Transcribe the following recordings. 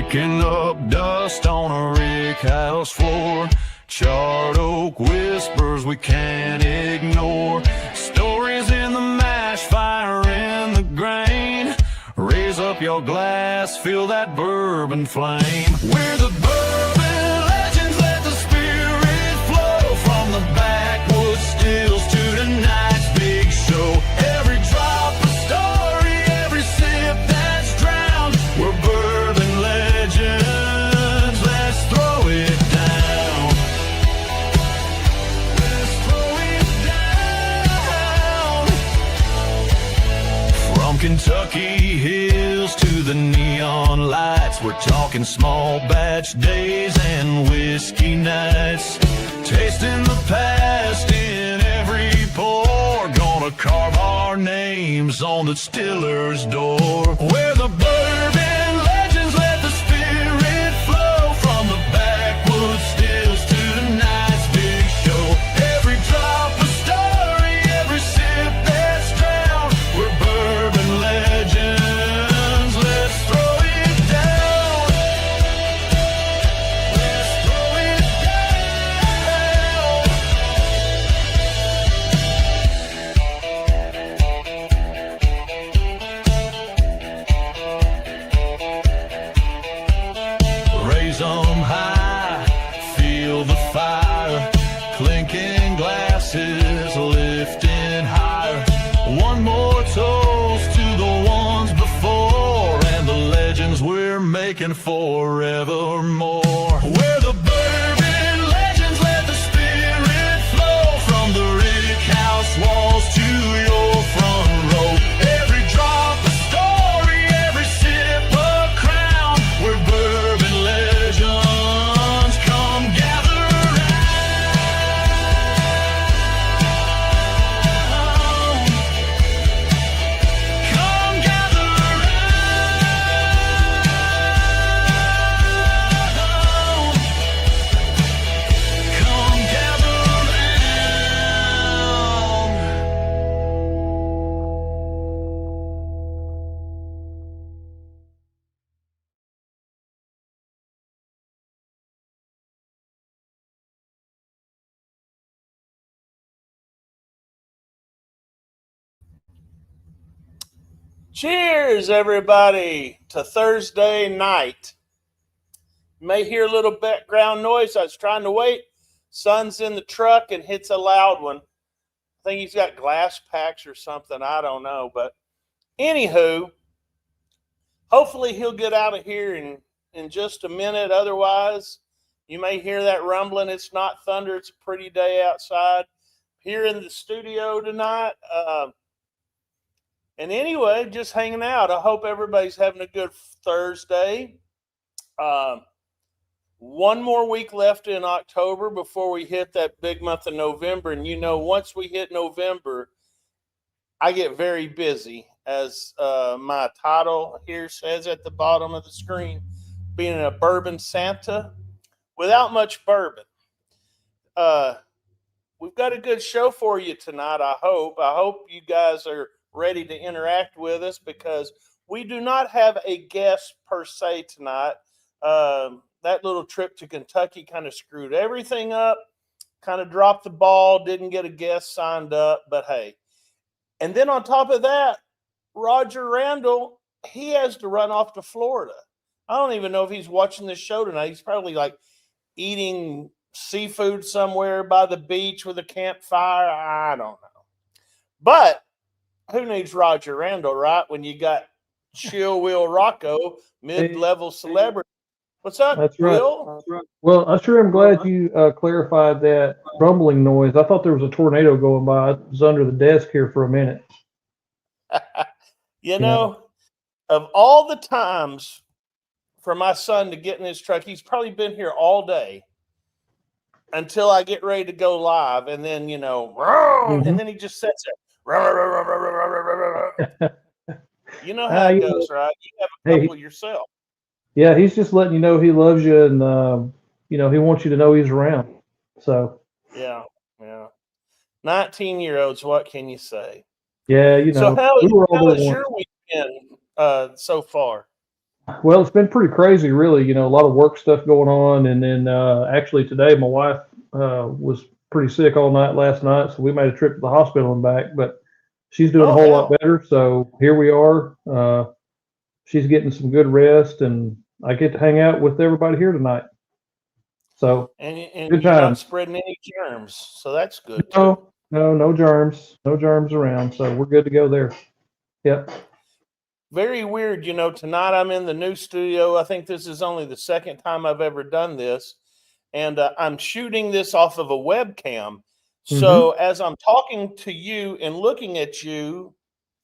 Kicking up dust on a rickhouse floor. Charred oak whispers we can't ignore. Stories in the mash, fire in the grain. Raise up your glass, feel that bourbon flame. We're the bourbon legends, let the spirit flow. From the backwoods stills to tonight's big show. Every drop a story, every sip that's drowned. We're bourbon legends, let's throw it down. Let's throw it down. From Kentucky hills to the neon lights, we're talking small batch days and whiskey nights. Tasting the past in every pour. Gonna carve our names on the distiller's door. We're the bourbon legends, let the spirit flow. From the backwoods stills to tonight's big show. Every drop a story, every sip that's drowned. We're bourbon legends, let's throw it down. Let's throw it down. Raise 'em high, feel the fire. Clinking glasses, lifting higher. One more toast to the ones before and the legends we're making forevermore. We're the bourbon legends, let the spirit flow. From the rickhouse walls to your front row. Every drop a story, every sip a crown. We're bourbon legends, come gather round. Come gather round. Come gather round. Cheers, everybody, to Thursday night. You may hear a little background noise. I was trying to wait. Son's in the truck and hits a loud one. I think he's got glass packs or something. I don't know. But anywho, hopefully he'll get out of here in just a minute. Otherwise, you may hear that rumbling. It's not thunder. It's a pretty day outside. Here in the studio tonight. And anyway, just hanging out. I hope everybody's having a good Thursday. One more week left in October before we hit that big month of November. And, you know, once we hit November, I get very busy, as my title here says at the bottom of the screen, being a bourbon Santa without much bourbon. We've got a good show for you tonight, I hope. I hope you guys are ready to interact with us, because we do not have a guest per se tonight. That little trip to Kentucky kind of screwed everything up, kind of dropped the ball, didn't get a guest signed up, but hey. And then on top of that, Roger Randall, he has to run off to Florida. I don't even know if he's watching this show tonight. He's probably like eating seafood somewhere by the beach with a campfire. I don't know. But who needs Roger Randall, right? When you got Chill Will Rocco, mid-level celebrity. What's up, That's right. Will? That's right. Well, I sure am glad you clarified that rumbling noise. I thought there was a tornado going by. I was under the desk here for a minute. You know, of all the times for my son to get in his truck, he's probably been here all day until I get ready to go live. And then, you know, and then he just sits there. You know how it goes, right? You have a couple yourself. Yeah, he's just letting you know he loves you, and you know, he wants you to know he's around. So yeah. 19-year-olds, what can you say? Yeah, you know. So how has your weekend so far? Well, it's been pretty crazy, really. A lot of work stuff going on, and then actually today, my wife was pretty sick all night last night, so we made a trip to the hospital and back. But she's doing a Oh whole lot hell! better, so here we are. She's getting some good rest, and I get to hang out with everybody here tonight. So And good you're not times. spreading any germs, so that's good too. No, no, no germs around, so we're good to go there. Yep. Very weird, tonight I'm in the new studio. I think this is only the second time I've ever done this. And I'm shooting this off of a webcam. Hmm. So as I'm talking to you and looking at you,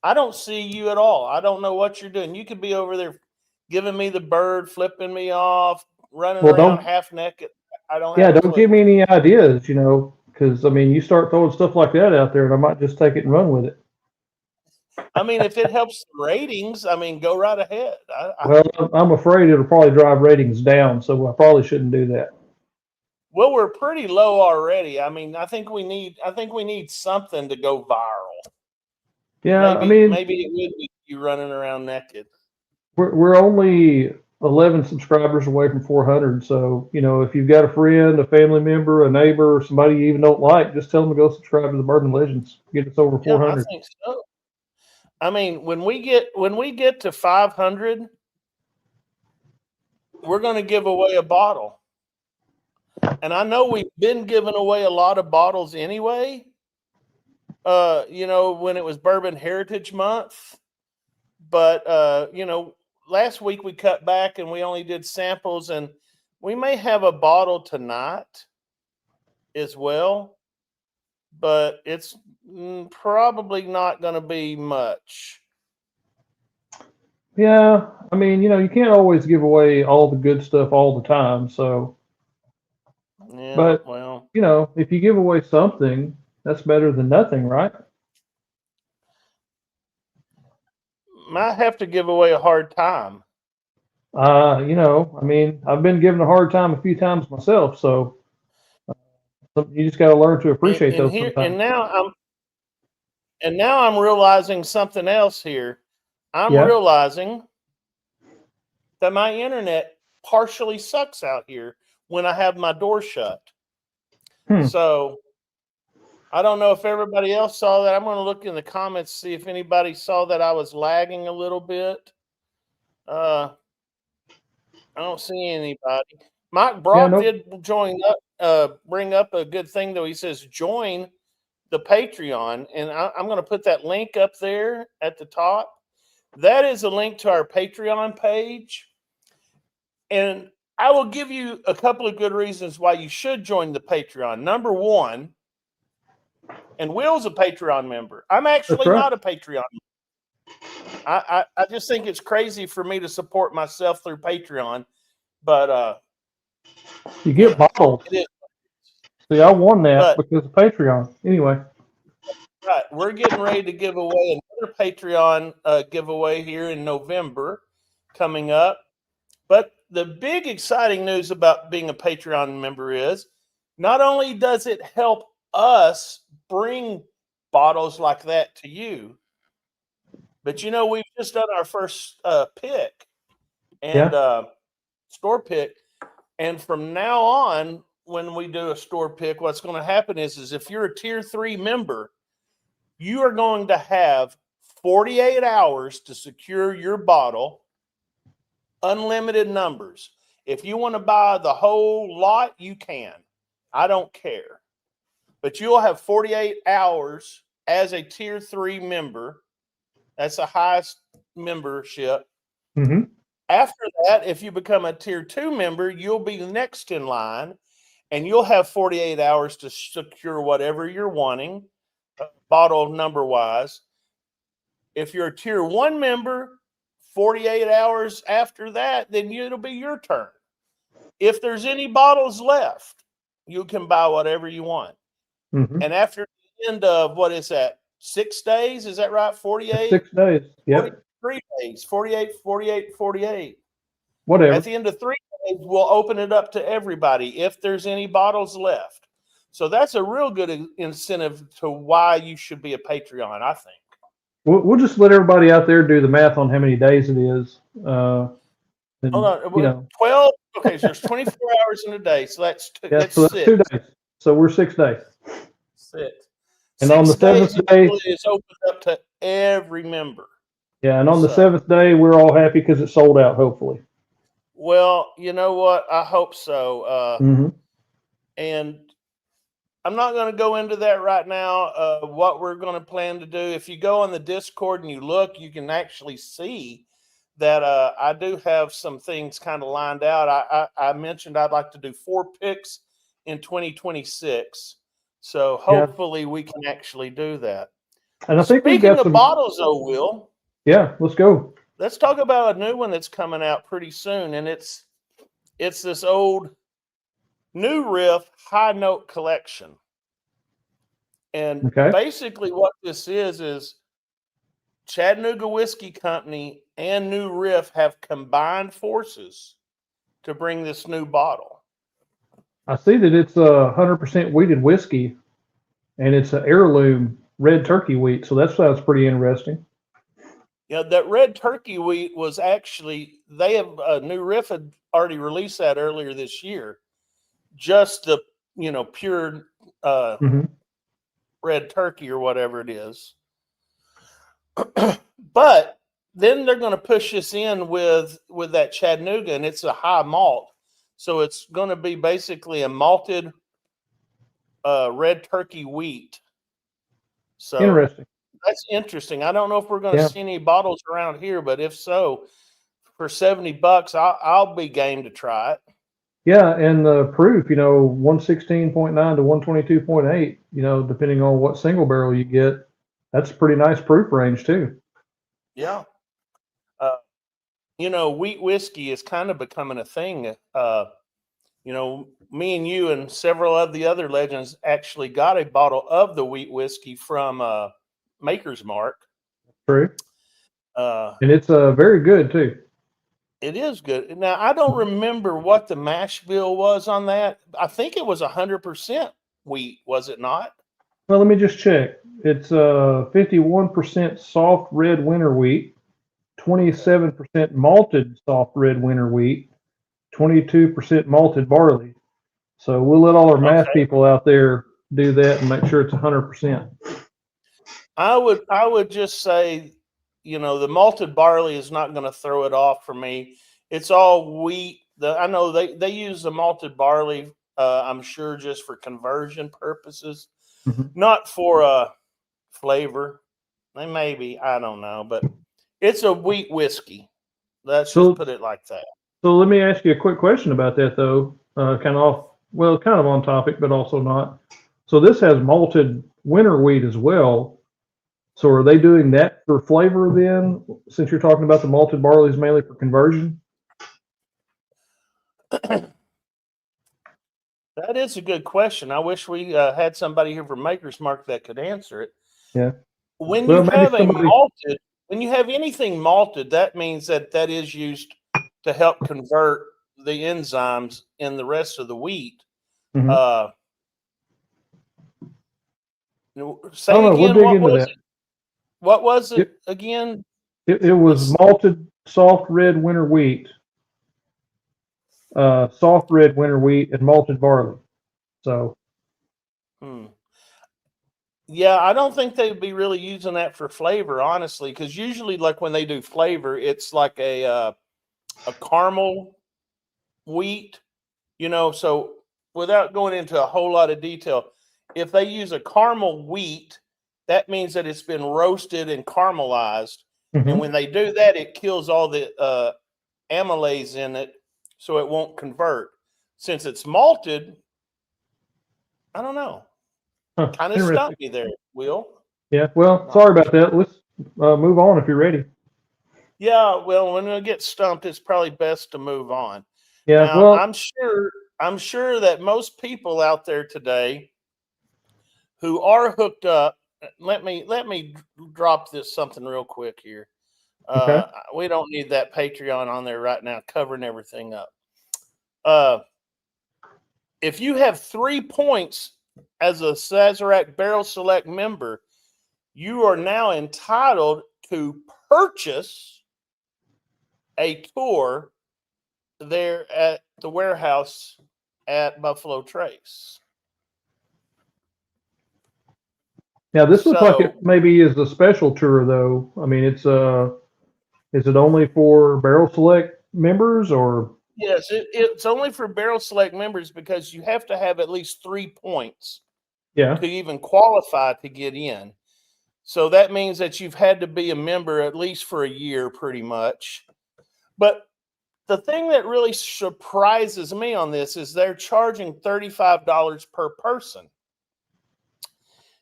I don't see you at all. I don't know what you're doing. You could be over there giving me the bird, flipping me off, running Well, around don't half naked. I don't yeah, have a don't give clue. me any ideas, because I mean, you start throwing stuff like that out there, and I might just take it and run with it. I mean, if it helps the ratings, I mean, go right ahead. Well, I'm afraid it'll probably drive ratings down, so I probably shouldn't do that. Well, we're pretty low already. I mean, I think we need something to go viral. Yeah, I mean, Maybe it would be you running around naked. we're only 11 subscribers away from 400, so if you've got a friend, a family member, a neighbor, or somebody you even don't like, just tell them to go subscribe to the Bourbon Legends. Get us over Yeah, I 400. think so. I mean, when we get to 500, we're going to give away a bottle. And I know we've been giving away a lot of bottles anyway. When it was Bourbon Heritage Month, but last week we cut back and we only did samples, and we may have a bottle tonight as well, but it's probably not going to be much. Yeah, I mean, you can't always give away all the good stuff all the time, so, Yeah, but, well, if you give away something, that's better than nothing, right? might have to give away a hard time. I mean, I've been given a hard time a few times myself, so you just got to learn to And, appreciate and those here and sometimes. now I'm realizing something else here. I'm Yeah. realizing that my internet partially sucks out here when I have my door shut. Hmm. So I don't know if everybody else saw that. I'm going to look in the comments, see if anybody saw that I was lagging a little bit. Uh, I don't see anybody. Mike Yeah. Brock Nope. did bring up a good thing though. He says join the Patreon, and I'm going to put that link up there at the top. That is a link to our Patreon page, and I will give you a couple of good reasons why you should join the Patreon. Number one, and Will's a Patreon member. I'm That's actually right. not a Patreon. I just think it's crazy for me to support myself through Patreon, but You get bottles. it is. See, I won that But because of Patreon. Anyway. right, we're getting ready to give away another Patreon giveaway here in November coming up. But the big exciting news about being a Patreon member is not only does it help us bring bottles like that to you, but we've just done our first pick and Yeah. store pick. And from now on, when we do a store pick, what's going to happen is if you're a tier 3 member, you are going to have 48 hours to secure your bottle, unlimited numbers. If you want to buy the whole lot, you can. I don't care. But you'll have 48 hours as a tier 3 member. That's the highest membership. Hmm. After that, if you become a tier 2 member, you'll be next in line, and you'll have 48 hours to secure whatever you're wanting, bottle number wise. If you're a tier 1 member, 48 hours after that, then it'll be your turn. If there's any bottles left, you can buy whatever you want. Hmm. And after the end of, what is that, 6 days? Is that right? 48, 6 days. Yep. 43 days, 48, 48, 48. At Whatever. the end of 3 days, we'll open it up to everybody if there's any bottles left. So that's a real good incentive to why you should be a Patreon, I think. We'll just let everybody out there do the math on how many days it is. Hold And, on. you know, 12. Okay, so there's 24 hours in a day. So that's yeah, that's so that's 6. 2 days. So we're 6 days. 6. And on the 6 days seventh day, usually is opened up to every member. yeah, and on the So, seventh day, we're all happy because it sold out, hopefully. well, you know what? I hope so. Hmm. And I'm not going to go into that right now. What we're going to plan to do. If you go on the Discord and you look, you can actually see that I do have some things kind of lined out. I mentioned I'd like to do 4 picks in 2026. So Yeah. hopefully we can actually do that. And I think we've Speaking got of some, bottles, though, Will, yeah, let's go. let's talk about a new one that's coming out pretty soon, and it's this old New Riff High Note Collection. And Okay. basically, what this is Chattanooga Whiskey Company and New Riff have combined forces to bring this new bottle. I see that it's a 100% wheated whiskey, and it's an heirloom red turkey wheat. So that sounds pretty interesting. Yeah, that red turkey wheat was actually New Riff had already released that earlier this year. Just the pure Hmm. red turkey or whatever it is. But then they're going to push this in with that Chattanooga, and it's a high malt, so it's going to be basically a malted red turkey wheat. So Interesting. that's interesting. I don't know if we're going to Yeah. see any bottles around here, but if so, for $70, I'll be game to try it. Yeah, and the proof, 116.9 to 122.8, depending on what single barrel you get, that's a pretty nice proof range too. Yeah. Wheat whiskey is kind of becoming a thing. Me and you and several of the other legends actually got a bottle of the wheat whiskey from Maker's Mark. True. Uh, And it's very good too. it is good. Now, I don't remember what the mash bill was on that. I think it was 100% wheat, was it not? Well, let me just check. It's 51% soft red winter wheat, 27% malted soft red winter wheat, 22% malted barley. So we'll let all our math Okay. people out there do that and make sure it's 100%. I would just say, the malted barley is not going to throw it off for me. It's all wheat. I know they use the malted barley, I'm sure, just for conversion purposes, Mhm. not for flavor. Maybe, I don't know, but it's a wheat whiskey. Let's just So, put it like that. so let me ask you a quick question about that though. Kind of on topic, but also not. So this has malted winter wheat as well. So are they doing that for flavor then? Since you're talking about the malted barley is mainly for conversion. That is a good question. I wish we had somebody here from Maker's Mark that could answer it. Yeah. When you Well, maybe have somebody. when you have anything malted, that means that is used to help convert the enzymes in the rest of the wheat. Mhm. Uh, I don't say know. We'll again, dig what into was that. it? What was it It, again? it was It's malted soft red winter wheat, soft red winter wheat, and malted barley. So hmm. Yeah, I don't think they'd be really using that for flavor, honestly, because usually, like when they do flavor, it's like a caramel wheat, So without going into a whole lot of detail, if they use a caramel wheat, that means that it's been roasted and caramelized, and mhm. when they do that, it kills all the amylase in it, so it won't convert. Since it's malted, I don't know. Huh, Kind of interesting. stumped me there, Will. Yeah. Well, Not sorry for about sure. that. Let's move on if you're ready. Yeah, well, when we get stumped, it's probably best to move on. Yeah. Now, Well. I'm sure that most people out there today who are hooked up. Let me drop this something real quick here. Okay. We don't need that Patreon on there right now, covering everything up. Uh, if you have 3 points as a Sazerac Barrel Select member, you are now entitled to purchase a tour there at the warehouse at Buffalo Trace. Now this looks like So it maybe is a special tour though. I mean, it's is it only for Barrel Select members or? yes, it's only for Barrel Select members because you have to have at least 3 points Yeah. to even qualify to get in. So that means that you've had to be a member at least for a year, pretty much. But the thing that really surprises me on this is they're charging $35 per person.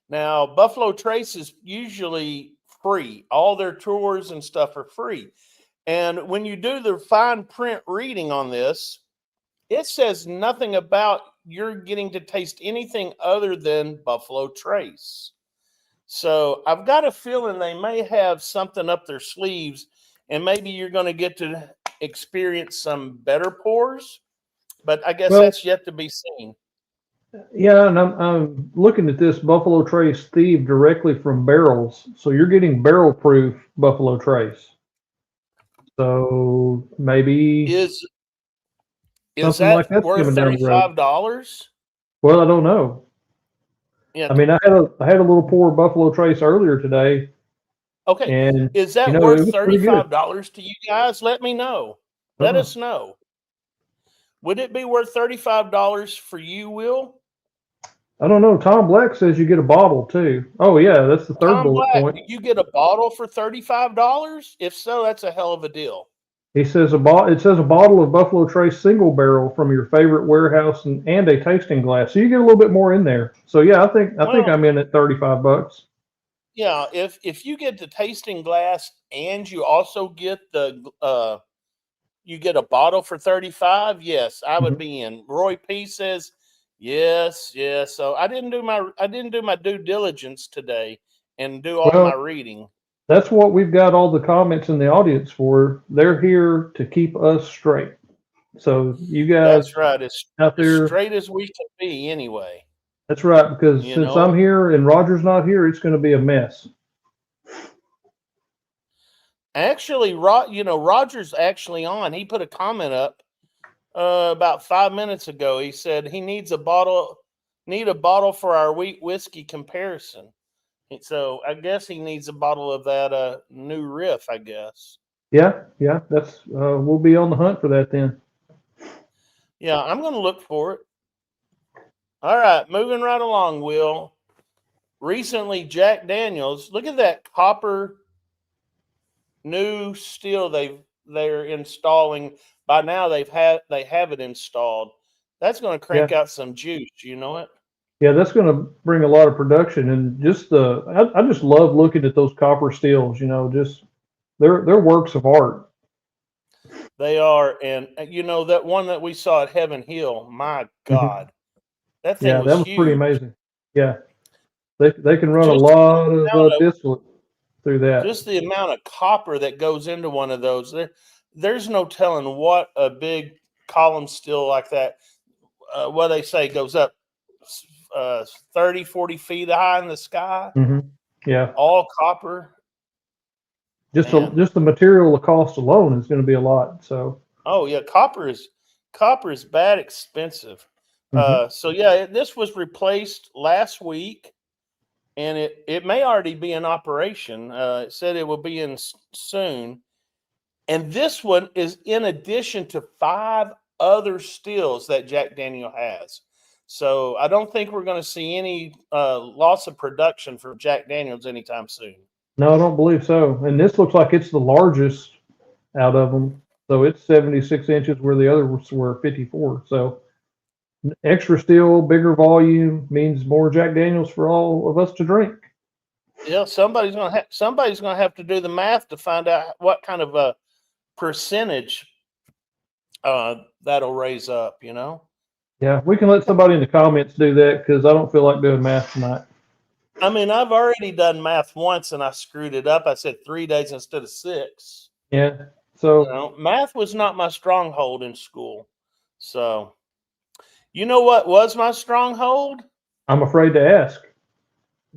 Now, Buffalo Trace is usually free. All their tours and stuff are free. And when you do the fine print reading on this, it says nothing about you're getting to taste anything other than Buffalo Trace. So I've got a feeling they may have something up their sleeves, and maybe you're going to get to experience some better pours. But I guess Well, that's yet to be seen. yeah, and I'm looking at this Buffalo Trace thieved directly from barrels, so you're getting barrel proof Buffalo Trace. So maybe Is something that like that's worth coming down the road. $35? Well, I don't know. Yeah. I mean, I had a little pour Buffalo Trace earlier today, Okay. and Is that it worth was pretty good. $35 to you guys? Let me know. Let us know. Would it be worth $35 for you, Will? I don't know. Tom Black says you get a bottle too. Oh yeah, that's the third Tom bullet Black, point. do you get a bottle for $35? If so, that's a hell of a deal. He says it says a bottle of Buffalo Trace single barrel from your favorite warehouse and a tasting glass. So you get a little bit more in there. So yeah, I think I'm in at $35. Yeah, if you get the tasting glass and you also get you get a bottle for 35, yes, I would be in. Roy P says yes. So I didn't do my due diligence today and do all my Well, reading. that's what we've got all the comments in the audience for. They're here to keep us straight. So you guys That's right. As out there, straight as we can be anyway. that's right, because You since know, I'm here and Roger's not here, it's going to be a mess. actually, Roger's actually on. He put a comment up about 5 minutes ago. He said he need a bottle for our wheat whiskey comparison. So I guess he needs a bottle of that new riff, I guess. Yeah, that's we'll be on the hunt for that then. Yeah, I'm going to look for it. All right, moving right along, Will. Recently, Jack Daniels, look at that copper new still they're installing. By now they have it installed. That's going to crank out some juice, you know it? Yeah, that's going to bring a lot of production, and just I just love looking at those copper steels. Just they're works of art. They are, and that one that we saw at Heaven Hill. My God, that thing was that was huge. pretty amazing. Yeah, they can run a lot of distillate through that. Just the amount of copper that goes into one of those. There's no telling what a big column steel like that. What they say goes up 30, 40 feet high in the sky. Yeah, all copper. Just the material, the cost alone is going to be a lot. So. Oh yeah, copper is bad expensive. So yeah, this was replaced last week, and it may already be in operation. It said it will be in soon, and this one is in addition to 5 other stills that Jack Daniel has. So I don't think we're going to see any loss of production for Jack Daniels anytime soon. No, I don't believe so. And this looks like it's the largest out of them. So it's 76 inches where the others were 54. So extra steel, bigger volume means more Jack Daniels for all of us to drink. Yeah, somebody's gonna have to do the math to find out what kind of a percentage that'll raise up. Yeah, we can let somebody in the comments do that because I don't feel like doing math tonight. I mean, I've already done math once and I screwed it up. I said 3 days instead of 6. Yeah. So math was not my stronghold in school. So, you know what was my stronghold? I'm afraid to ask.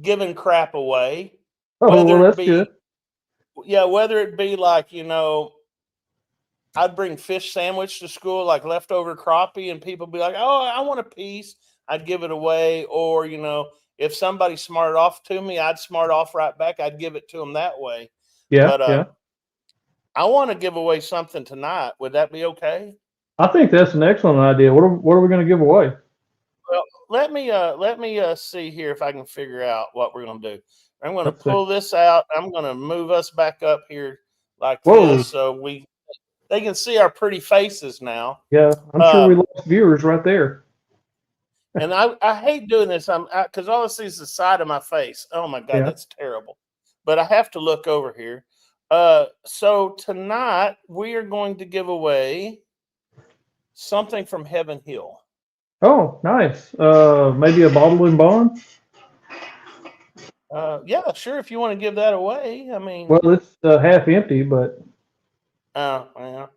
Giving crap away. Oh, well, that's good. Yeah, whether it be like, I'd bring fish sandwich to school, like leftover crappie, and people be like, "Oh, I want a piece." I'd give it away, or if somebody smarted off to me, I'd smart off right back. I'd give it to them that way. Yeah, But yeah. I want to give away something tonight. Would that be okay? I think that's an excellent idea. What are we going to give away? Well, let me see here if I can figure out what we're gonna do. I'm gonna Let's see. pull this out. I'm gonna move us back up here like Whoa. this, so they can see our pretty faces now. Yeah, I'm sure we lost viewers right there. And I hate doing this. Because all I see is the side of my face. Oh my God, Yeah. that's terrible. But I have to look over here. So tonight we are going to give away something from Heaven Hill. Oh, nice. Maybe a bottle and bond. Yeah, sure. If you want to give that away, I mean, Well, it's half empty, but yeah.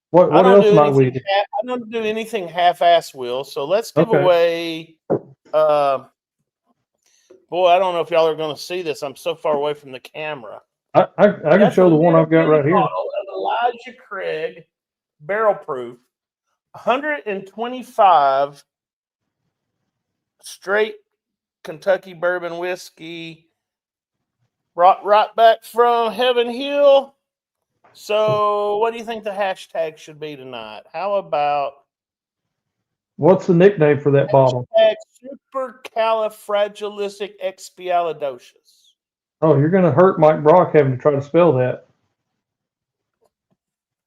what I don't else do might we anything. do? I don't do anything half-ass, Will. So let's give Okay. away. Boy, I don't know if y'all are going to see this. I'm so far away from the camera. I can That's show a the one little I've got bitty right here. bottle of Elijah Craig barrel proof, 125 straight Kentucky bourbon whiskey, brought right back from Heaven Hill. So, what do you think the hashtag should be tonight? How about What's the nickname for that bottle? supercalifragilisticexpialidocious? Oh, you're going to hurt Mike Brock having to try to spell that.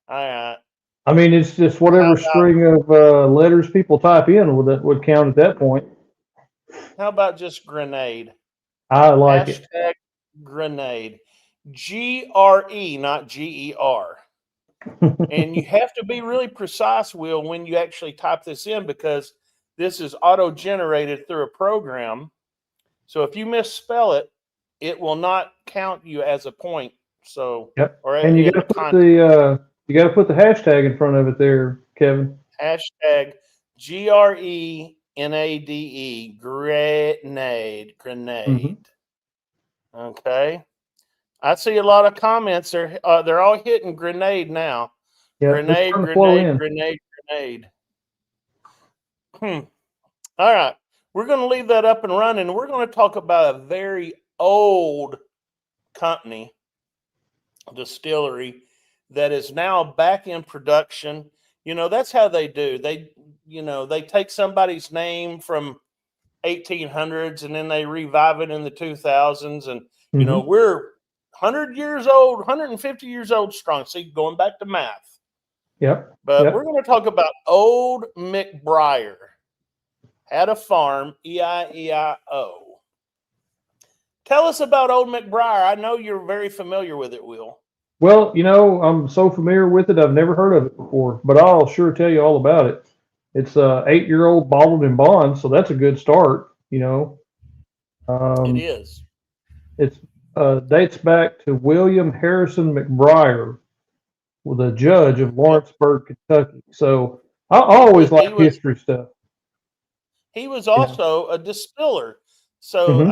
All right. I mean, it's just whatever string of letters people type in would count at that point. How about just grenade? I like it. Hashtag grenade. GRE, not GER. And you have to be really precise, Will, when you actually type this in, because this is auto-generated through a program. So if you misspell it, it will not count you as a point. So, Yep. or And you got to put the hashtag in front of it there, Kevin. Hashtag GRENADE, grenade. Mm-hmm. Okay. I see a lot of comments. They're all hitting grenade now. Yeah, Grenade. All right. We're going to leave that up and running. We're going to talk about a very old company, distillery, that is now back in production. That's how they do. They take somebody's name from 1800s and then they revive it in the 2000s. And, we're 100 years old, 150 years old strong. See, going back to math. Yep. But we're going to talk about Old McBriar. Had a farm, E-I-E-I-O. Tell us about Old McBriar. I know you're very familiar with it, Will. Well, I'm so familiar with it, I've never heard of it before, but I'll sure tell you all about it. It's a 8-year-old bottled in bond, so that's a good start, It is. It dates back to William Harrison McBriar, the judge of Lawrenceburg, Kentucky. So I always like history stuff. He was also a distiller. So,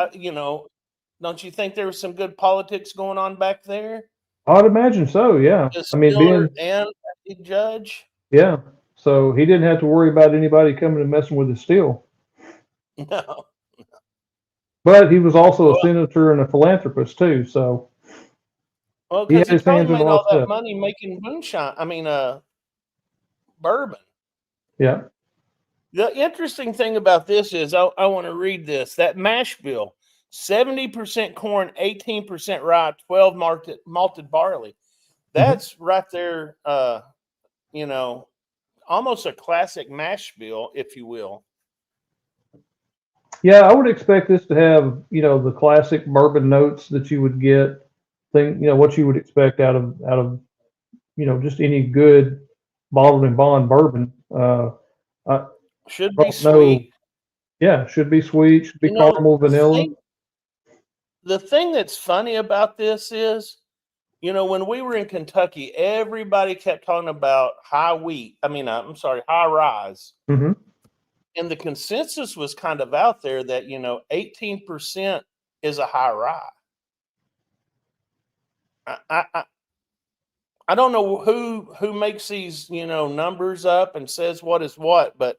don't you think there was some good politics going on back there? I'd imagine so, yeah. Distiller and a judge? Yeah. So he didn't have to worry about anybody coming and messing with his steel. No. But he was also a senator and a philanthropist too, so he had his hands in all that money making moonshine. Bourbon. Yeah. The interesting thing about this is I want to read this. That mash bill, 70% corn, 18% rye, 12 malted barley. That's right there, almost a classic mash bill, if you will. Yeah, I would expect this to have, the classic bourbon notes that you would get, what you would expect out of just any good bottled and bond bourbon. Should be sweet. Yeah, should be sweet, should be caramel, vanilla. The thing that's funny about this is, when we were in Kentucky, everybody kept talking about high rise. Mm-hmm. And the consensus was kind of out there that, 18% is a high rye. I don't know who makes these, numbers up and says what is what, but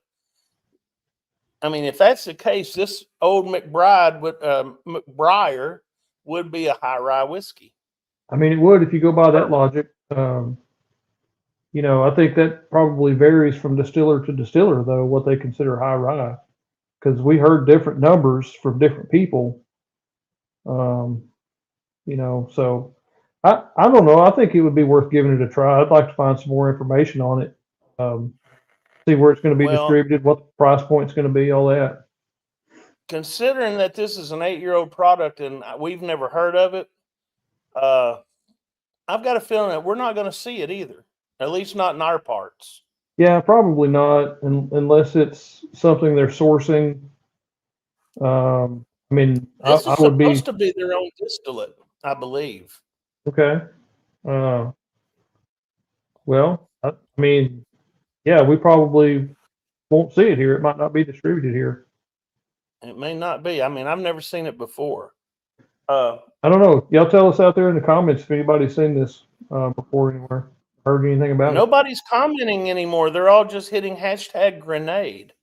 I mean, if that's the case, this old McBriar would be a high rye whiskey. I mean, it would if you go by that logic. I think that probably varies from distiller to distiller, though, what they consider high rye, because we heard different numbers from different people. Um, so I don't know. I think it would be worth giving it a try. I'd like to find some more information on it, see where it's going to be Well, distributed, what the price point's going to be, all that. considering that this is an 8-year-old product and we've never heard of it, I've got a feeling that we're not going to see it either, at least not in our parts. Yeah, probably not, unless it's something they're sourcing. I mean, This I is would be supposed to be their own distillate, I believe. okay. Well, I mean, yeah, we probably won't see it here. It might not be distributed here. It may not be. I mean, I've never seen it before. I don't know. Y'all tell us out there in the comments if anybody's seen this before anywhere, heard anything about it. Nobody's commenting anymore. They're all just hitting hashtag grenade.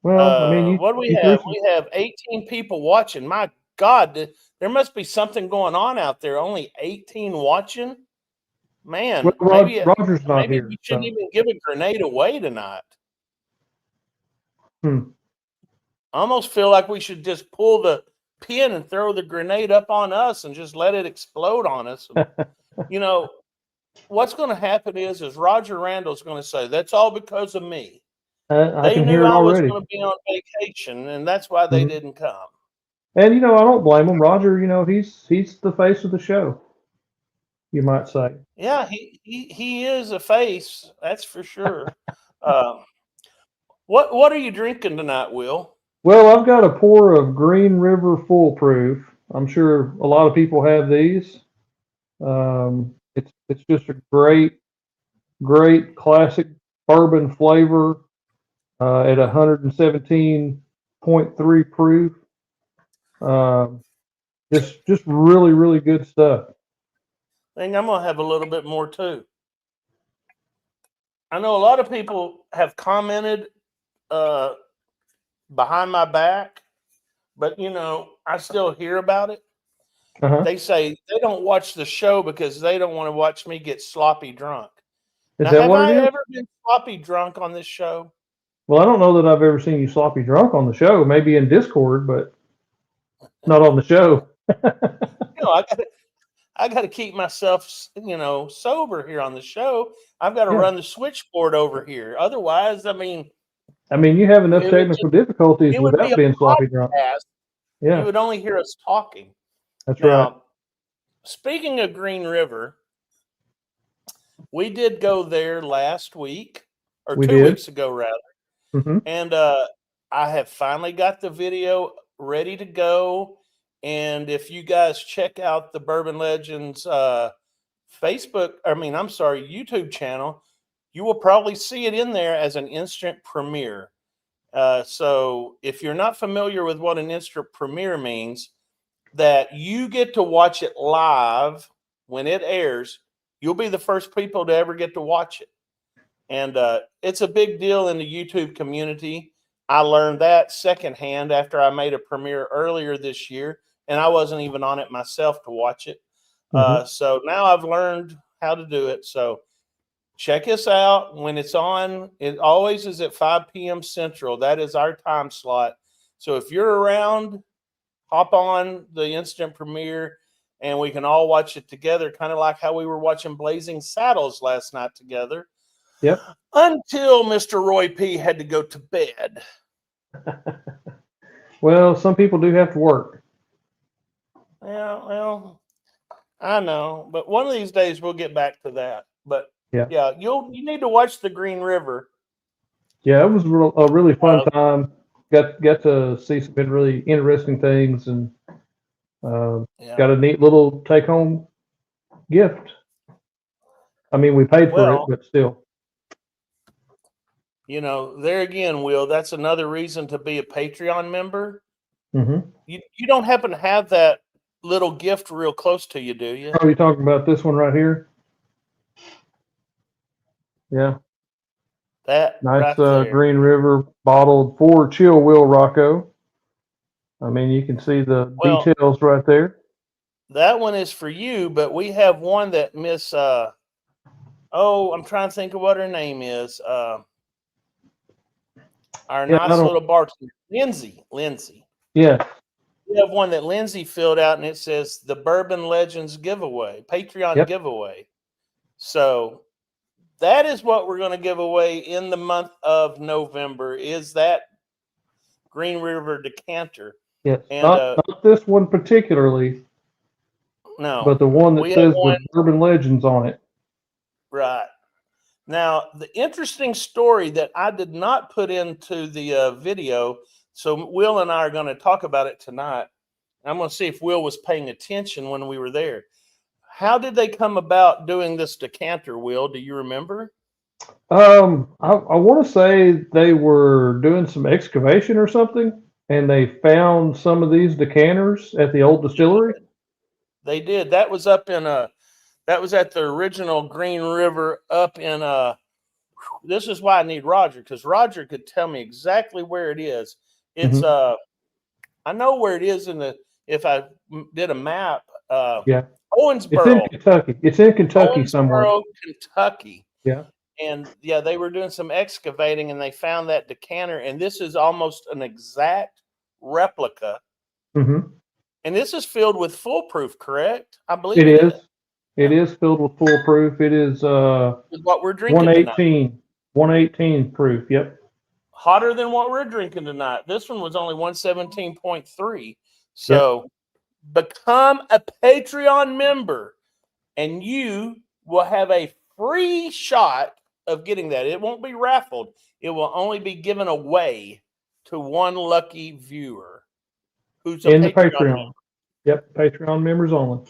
Well, I mean, What do we have? We have 18 people watching. My God, there must be something going on out there. Only 18 watching? Man, well, maybe Roger's not maybe here. we shouldn't So. even give a grenade away tonight. I almost feel like we should just pull the pin and throw the grenade up on us and just let it explode on us. What's going to happen is Roger Randall's going to say, that's all because of me. I can They hear knew it I was already. going to be on vacation, and that's why they didn't come. And I don't blame him. Roger, he's the face of the show, you might say. Yeah, he is a face, that's for sure. What are you drinking tonight, Will? Well, I've got a pour of Green River Foolproof. I'm sure a lot of people have these. It's just a great classic bourbon flavor at 117.3 proof. Just really, really good stuff. I think I'm gonna have a little bit more too. I know a lot of people have commented behind my back, but I still hear about it. Uh-huh. They say they don't watch the show because they don't want to watch me get sloppy drunk. Is that what it is? Have I ever been sloppy drunk on this show? Well, I don't know that I've ever seen you sloppy drunk on the show. Maybe in Discord, but not on the show. I got to keep myself, sober here on the show. I've got to run the switchboard over here. Otherwise, I mean, you have enough technical difficulties without being sloppy drunk. Yeah, you would only hear us talking. That's right. Speaking of Green River, we did go there last week, or 2 weeks ago, rather. And I have finally got the video ready to go. And if you guys check out the Bourbon Legends YouTube channel, you will probably see it in there as an instant premiere. So if you're not familiar with what an instant premiere means, that you get to watch it live when it airs, you'll be the first people to ever get to watch it. And it's a big deal in the YouTube community. I learned that secondhand after I made a premiere earlier this year, and I wasn't even on it myself to watch it. So now I've learned how to do it. So check us out when it's on. It always is at 5 p.m. Central. That is our time slot. So if you're around, hop on the instant premiere and we can all watch it together, kind of like how we were watching Blazing Saddles last night together. Yep. Until Mr. Roy P. had to go to bed. Well, some people do have to work. Yeah, well, I know, but one of these days we'll get back to that. But yeah, you need to watch the Green River. Yeah, it was a really fun time. Got to see some really interesting things, and got a neat little take home gift. I mean, we paid for it, but still. There again, Will, that's another reason to be a Patreon member. Mm-hmm. You don't happen to have that little gift real close to you, do you? Are you talking about this one right here? Yeah. That Nice right there. Green River bottled for Chill Will Rocco. I mean, you can see the Well, details right there. that one is for you, but we have one that Miss I'm trying to think of what her name is. Our Yeah, I nice don't. little bartender, Lindsay. Yeah, We have one that Lindsay filled out, and it says the Bourbon Legends giveaway, Patreon yep. giveaway. So that is what we're going to give away in the month of November. Is that Green River decanter? Yes, And not this one particularly, no, but the one that we have says one the Bourbon Legends on it. right now. The interesting story that I did not put into the video, so Will and I are going to talk about it tonight. I'm going to see if Will was paying attention when we were there. How did they come about doing this decanter, Will? Do you remember? I want to say they were doing some excavation or something, and they found some of these decanters at the old distillery. They did. That was up in that was at the original Green River up in this is why I need Roger, because Roger could tell me exactly where it is. It's Mhm. I know where it is in the if I did a map. Yeah, it's in Owensboro, Kentucky. It's in Kentucky somewhere. Owensboro, Kentucky. Yeah. And yeah, they were doing some excavating and they found that decanter, and this is almost an exact replica. Hmm. And this is filled with foolproof, correct? I believe It it is. is. It is filled with foolproof. It is Is what we're drinking tonight. 118, 118 proof. Yep. Hotter than what we're drinking tonight. This one was only 117.3. Yep. So become a Patreon member and you will have a free shot of getting that. It won't be raffled. It will only be given away to one lucky viewer who's a In the Patreon Patreon. member. Yep. Patreon members only.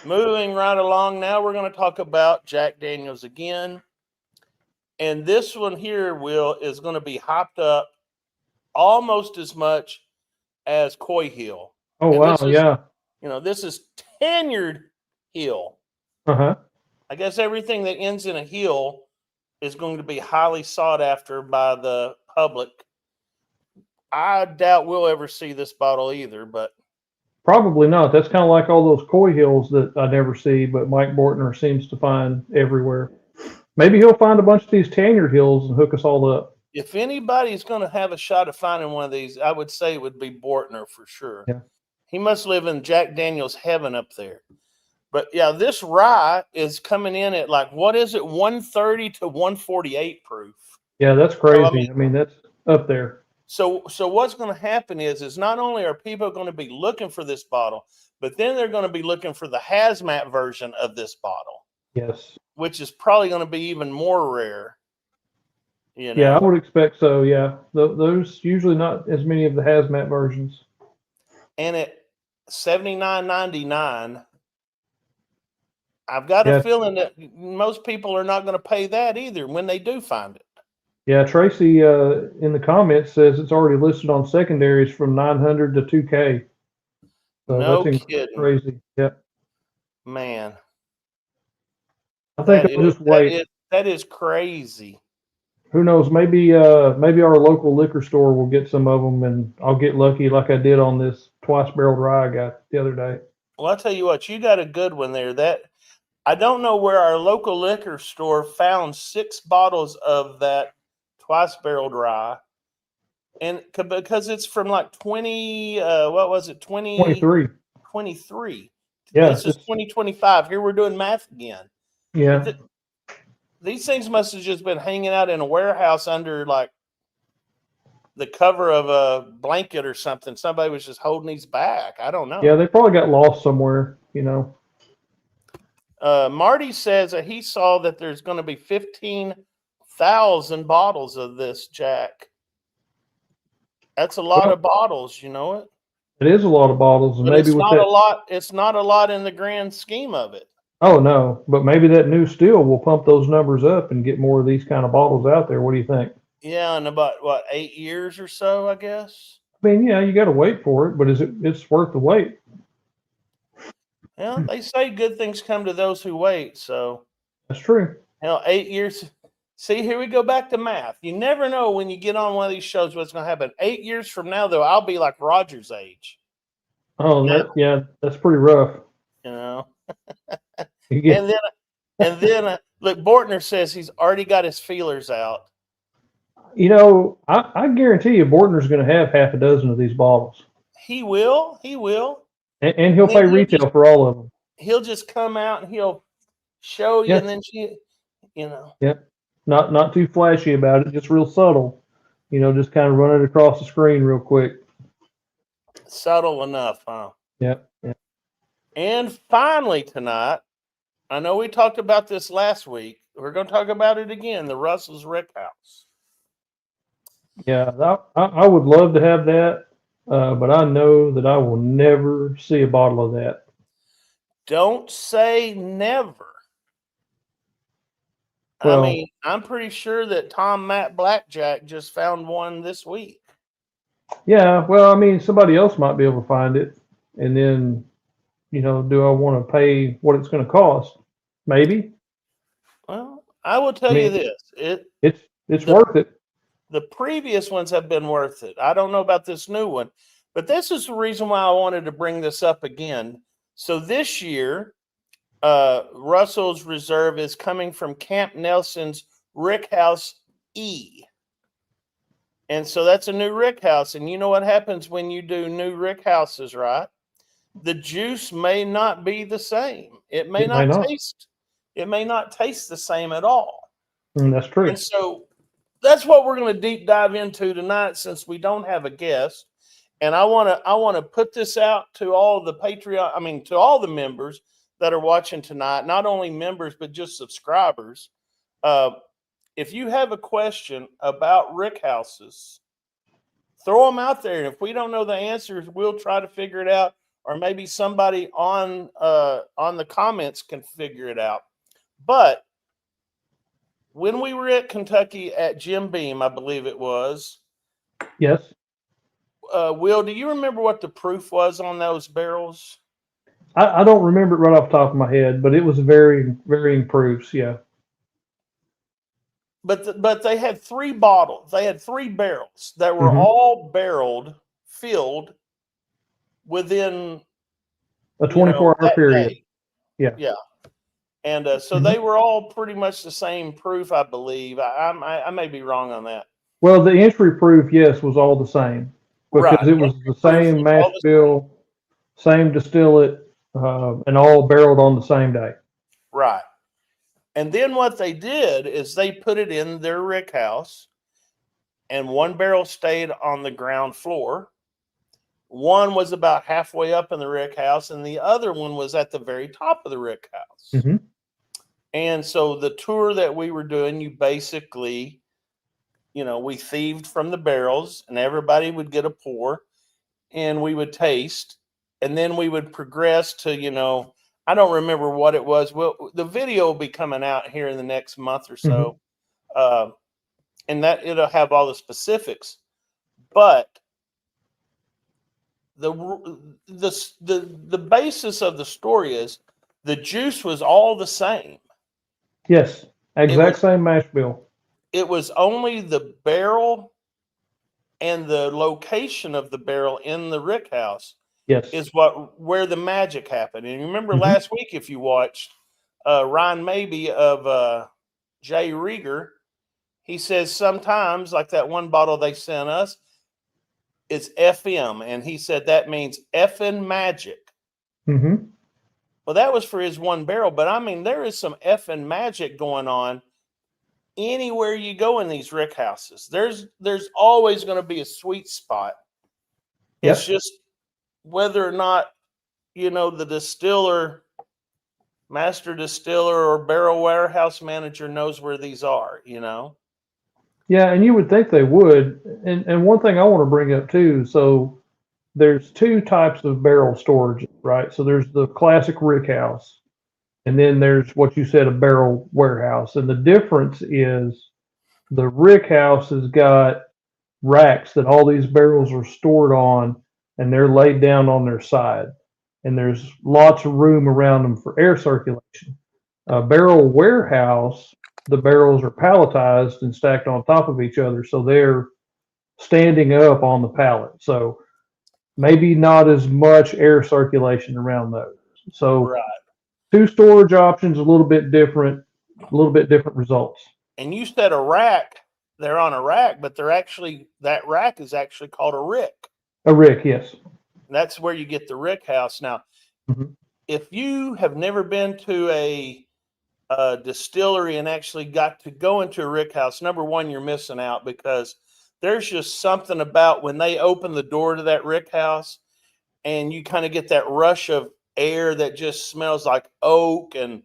Moving right along, now we're going to talk about Jack Daniels again. And this one here, Will, is going to be hopped up almost as much as Coy Hill. Oh, And wow. Yeah. this is tenured Hill. Uh-huh. I guess everything that ends in a hill is going to be highly sought after by the public. I doubt we'll ever see this bottle either, but Probably not. That's kind of like all those koi hills that I never see, but Mike Bortner seems to find everywhere. Maybe he'll find a bunch of these Tanyard hills and hook us all up. if anybody's going to have a shot of finding one of these, I would say it would be Bortner for sure. Yeah. He must live in Jack Daniels heaven up there. But yeah, this rye is coming in at like, what is it, 130 to 148 proof. Yeah, that's crazy. So, I mean, that's up there. So what's going to happen is not only are people going to be looking for this bottle, but then they're going to be looking for the hazmat version of this bottle. Yes. Which is probably going to be even more rare. Yeah, I would expect so. Yeah, those usually not as many of the hazmat versions. And at $79.99, I've got a feeling that most people are not going to pay that either when they do find it. Yeah, Tracy in the comments says it's already listed on secondaries from 900 to 2K. So no that's kidding. Crazy. Yep. Man. I think I'll just wait. That is crazy. Who knows? Maybe our local liquor store will get some of them, and I'll get lucky like I did on this twice barreled rye I got the other day. Well, I'll tell you what, you got a good one there. That I don't know where our local liquor store found 6 bottles of that twice barreled rye, and because it's from like 20 what was it, 23. Yeah, this is 2025. Here we're doing math again. Yeah, these things must have just been hanging out in a warehouse under like the cover of a blanket or something. Somebody was just holding these back. I don't know. Yeah, they probably got lost somewhere, Marty says that he saw that there's going to be 15,000 bottles of this, Jack. That's a lot of bottles, you know it? It is a lot of bottles. But maybe it's not a lot. It's not a lot in the grand scheme of it. Oh, no. But maybe that new still will pump those numbers up and get more of these kind of bottles out there. What do you think? Yeah, in about, 8 years or so, I guess? I mean, yeah, you got to wait for it, but it's worth the wait. Yeah, they say good things come to those who wait, so. That's true. 8 years. See, here we go back to math. You never know when you get on one of these shows what's going to happen. 8 years from now, though, I'll be like Roger's age. Oh, that's pretty rough. You know. You get, And then look, Bortner says he's already got his feelers out. you know, I guarantee you, Bortner's going to have half a dozen of these bottles, He will. He will. and he'll And pay then retail for all of them. He'll just come out and he'll show you, Yeah. and then you know. Yep. Not too flashy about it, just real subtle. You know, just kind of run it across the screen real quick. Subtle enough, huh? Yep. Yep. And finally tonight, I know we talked about this last week. We're going to talk about it again, the Russell's Rickhouse. Yeah, I would love to have that, but I know that I will never see a bottle of that. Don't say never. Well, I mean, I'm pretty sure that Tom Matt Blackjack just found one this week. yeah, well, I mean, somebody else might be able to find it, and then, you know, do I want to pay what it's going to cost? Maybe. Well, I will tell you this. It's worth it. The previous ones have been worth it. I don't know about this new one, but this is the reason why I wanted to bring this up again. So this year, Russell's Reserve is coming from Camp Nelson's Rickhouse E. And so that's a new rickhouse. And you know what happens when you do new rickhouses, right? The juice may not be the same. It may not taste the same at all. That's true. And so that's what we're going to deep dive into tonight, since we don't have a guest. And I want to put this out to all the Patreon, to all the members that are watching tonight, not only members, but just subscribers. If you have a question about rickhouses, throw them out there. And if we don't know the answers, we'll try to figure it out. Or maybe somebody on the comments can figure it out. But when we were at Kentucky at Jim Beam, I believe it was. Yes. Will, do you remember what the proof was on those barrels? I don't remember it right off the top of my head, but it was varying proofs. Yeah. But they had 3 bottles. They had 3 barrels that were all filled within a 24-hour period. day. Yeah. Yeah. And so they were all pretty much the same proof, I believe. I may be wrong on that. Well, the entry proof, yes, was all the same, because it was the same mash bill, same distillate, and all barreled on the same day. Right. And then what they did is they put it in their rickhouse, and 1 barrel stayed on the ground floor. One was about halfway up in the rickhouse, and the other one was at the very top of the rickhouse. Mm-hmm. And so the tour that we were doing, you basically, we thieved from the barrels, and everybody would get a pour, and we would taste, and then we would progress to, I don't remember what it was. Well, the video will be coming out here in the next month or so, and that it'll have all the specifics. But the basis of the story is the juice was all the same. Yes, exact same mash bill. It was only the barrel and the location of the barrel in the rickhouse. Yes, is where the magic happened. And you remember last week, if you watched, Ryan Mabey of Jay Rieger, he says sometimes, like that one bottle they sent us, it's FM, and he said that means effing magic. Mm-hmm. Well, that was for his 1 barrel, but there is some effing magic going on anywhere you go in these rickhouses. There's always going to be a sweet spot. Yep. It's just whether or not, the distiller, master distiller, or barrel warehouse manager knows where these are, Yeah, and you would think they would. And one thing I want to bring up too, so there's 2 types of barrel storage, right? So there's the classic rickhouse, and then there's what you said, a barrel warehouse. And the difference is the rickhouse has got racks that all these barrels are stored on, and they're laid down on their side, and there's lots of room around them for air circulation. A barrel warehouse the barrels are palletized and stacked on top of each other, so they're standing up on the pallet. So maybe not as much air circulation around those. So Right. two storage options, a little bit different results. And you said a rack. They're on a rack, but that rack is actually called a rick. A rick, yes. That's where you get the rickhouse. Now, Mhm. if you have never been to a distillery and actually got to go into a rickhouse, number one, you're missing out, because there's just something about when they open the door to that rickhouse and you kind of get that rush of air that just smells like oak and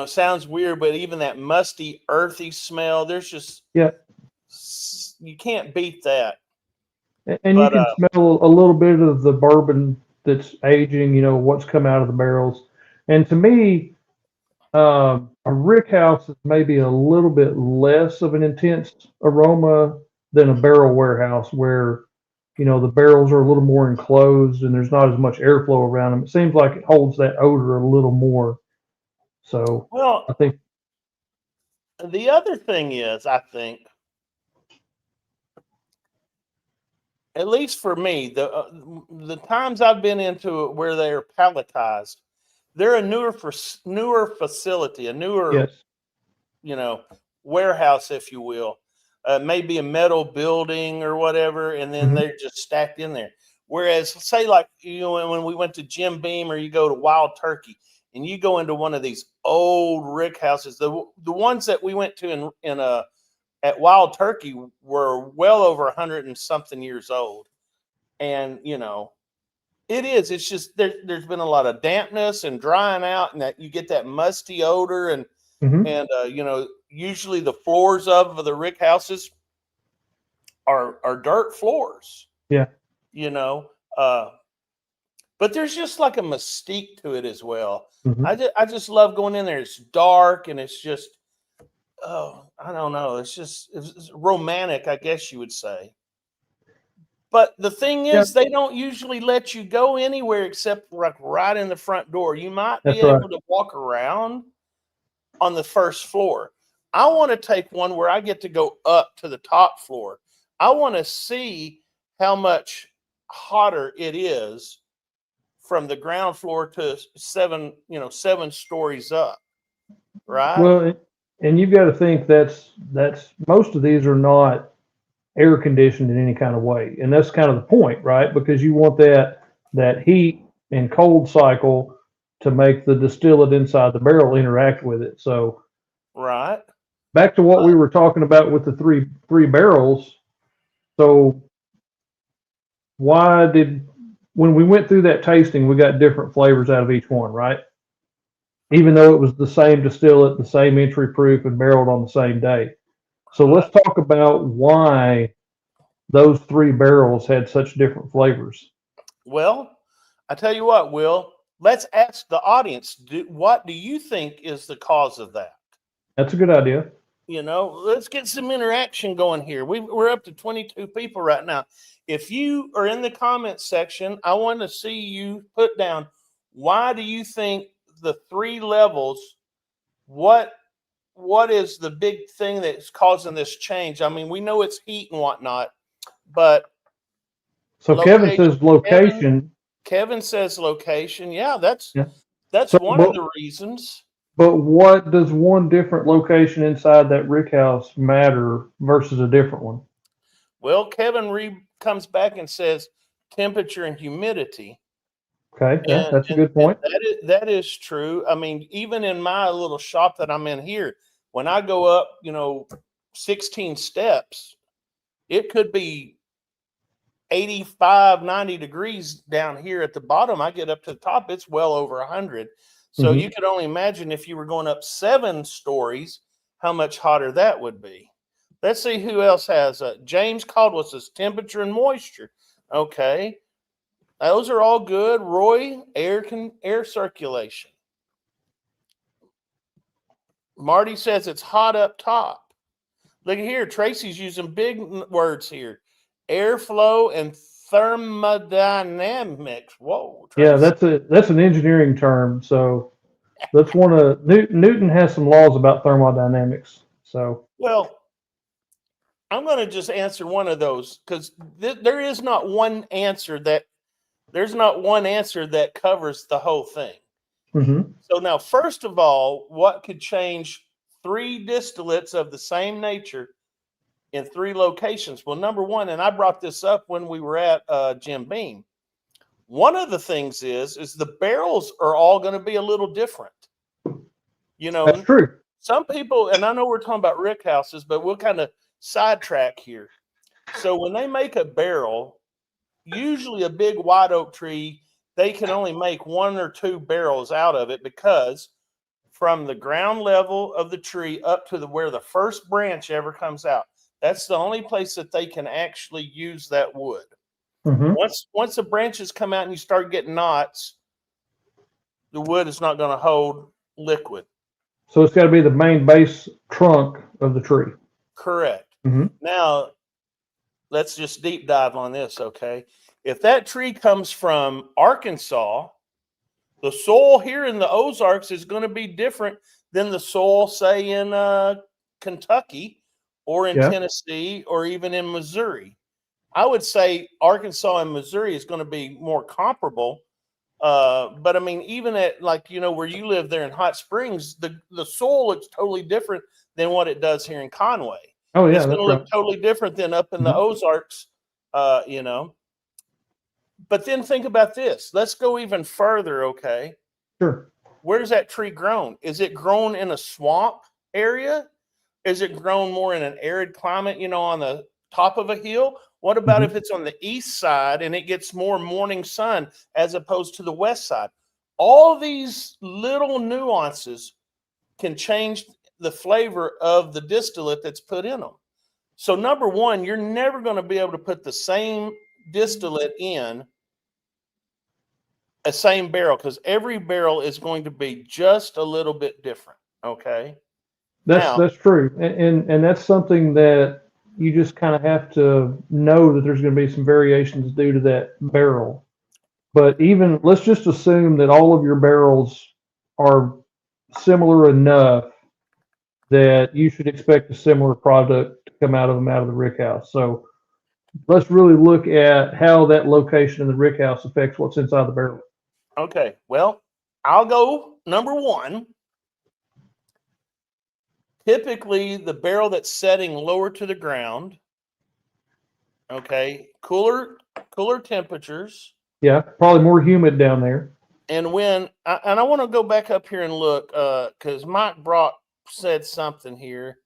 sounds weird, but even that musty, earthy smell, there's just, Yeah. you can't beat that. And you But can smell a little bit of the bourbon that's aging, what's come out of the barrels. And to me, a rick house is maybe a little bit less of an intense aroma than a barrel warehouse, where, the barrels are a little more enclosed and there's not as much airflow around them. It seems like it holds that odor a little more. So well, I think, the other thing is, I think, at least for me, the times I've been into it where they're palletized, they're a newer facility, a newer, yes. warehouse, if you will. Maybe a metal building or whatever, and then Mhm. they're just stacked in there. Whereas, say, like, when we went to Jim Beam, or you go to Wild Turkey, and you go into one of these old rick houses, the ones that we went to at Wild Turkey were well over 100 and something years old, and it's just there's been a lot of dampness and drying out, and that you get that musty odor, and Mhm. and usually the floors of the rick houses are dirt floors, Yeah. you know. Uh, but there's just like a mystique to it as well. Mhm. I just love going in there. It's dark and it's just, oh, I don't know. It's romantic, I guess you would say. But the thing Yeah, is, they don't usually let you go anywhere except like right in the front door. You might be that's right. able to walk around on the first floor. I want to take one where I get to go up to the top floor. I want to see how much hotter it is from the ground floor to seven stories up, right? Well, and you've got to think that's most of these are not air conditioned in any kind of way, and that's kind of the point, right? Because you want that heat and cold cycle to make the distillate inside the barrel interact with it. So Right. back to what we were talking about with the three barrels. So why did when we went through that tasting, we got different flavors out of each one, right? Even though it was the same distillate, the same entry proof, and barreled on the same day. So let's talk about why those three barrels had such different flavors. Well, I tell you what, Will, let's ask the audience, what do you think is the cause of that? That's a good idea. Let's get some interaction going here. We're up to 22 people right now. If you are in the comments section, I want to see you put down, why do you think the three levels, what is the big thing that's causing this change? I mean, we know it's heat and whatnot, but So Kevin location. says location. Kevin says location. Yeah, that's Yeah. that's So, one of the reasons. but what does one different location inside that rick house matter versus a different one? Well, Kevin comes back and says temperature and humidity. Okay, yeah, And, that's a and, good and point. that is true. I mean, even in my little shop that I'm in here, when I go up, 16 steps, it could be 85, 90 degrees down here at the bottom. I get up to the top, it's well over 100. So Mhm. you could only imagine if you were going up 7 stories, how much hotter that would be. Let's see who else has James Caldwell says temperature and moisture. Okay. Those are all good. Roy, air circulation. Marty says it's hot up top. Look at here. Tracy's using big words here. Airflow and thermodynamics. Whoa, Yeah, Tracy. that's an engineering term. So That's one of Newton has some laws about thermodynamics. So Well, I'm going to just answer one of those because there is not one answer that covers the whole thing. mhm. So now, first of all, what could change three distillates of the same nature in three locations? Well, number one, and I brought this up when we were at Jim Beam. One of the things is the barrels are all going to be a little different. You That's know, true. some people, and I know we're talking about rick houses, but we'll kind of sidetrack here. So when they make a barrel, usually a big white oak tree, they can only make one or two barrels out of it because from the ground level of the tree up to where the first branch ever comes out, that's the only place that they can actually use that wood. Mhm. Once the branches come out and you start getting knots, the wood is not going to hold liquid. So it's got to be the main base trunk of the tree. Correct. Mhm. Now, let's just deep dive on this, okay? If that tree comes from Arkansas, the soil here in the Ozarks is going to be different than the soil, say, in Kentucky or in Yeah. Tennessee or even in Missouri. I would say Arkansas and Missouri is going to be more comparable. But I mean, even at where you live there in Hot Springs, the soil looks totally different than what it does here in Conway. Oh yeah, It's going that's to right. look totally different than up in the Mhm. Ozarks, you know. But then think about this. Let's go even further, okay? Sure. Where's that tree grown? Is it grown in a swamp area? Is it grown more in an arid climate, on the top of a hill? What about Mhm. if it's on the east side and it gets more morning sun as opposed to the west side? All these little nuances can change the flavor of the distillate that's put in them. So, number one, you're never going to be able to put the same distillate in a same barrel because every barrel is going to be just a little bit different. Okay. That's Now, that's true, and that's something that you just kind of have to know that there's going to be some variations due to that barrel. But even let's just assume that all of your barrels are similar enough that you should expect a similar product to come out of them out of the rick house. So let's really look at how that location in the rick house affects what's inside the barrel. okay. Well, I'll go number one. Typically, the barrel that's setting lower to the ground, okay, cooler temperatures. Yeah, probably more humid down there. And I want to go back up here and look because Mike Brock said something here,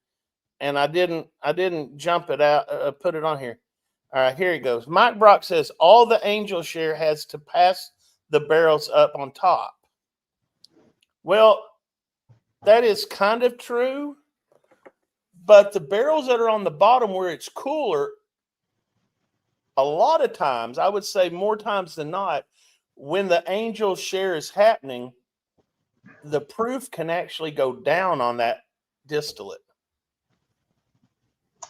and I didn't jump it out, put it on here. All right, here he goes. Mike Brock says all the angel share has to pass the barrels up on top. Well, that is kind of true, but the barrels that are on the bottom where it's cooler, a lot of times, I would say more times than not, when the angel share is happening, the proof can actually go down on that distillate.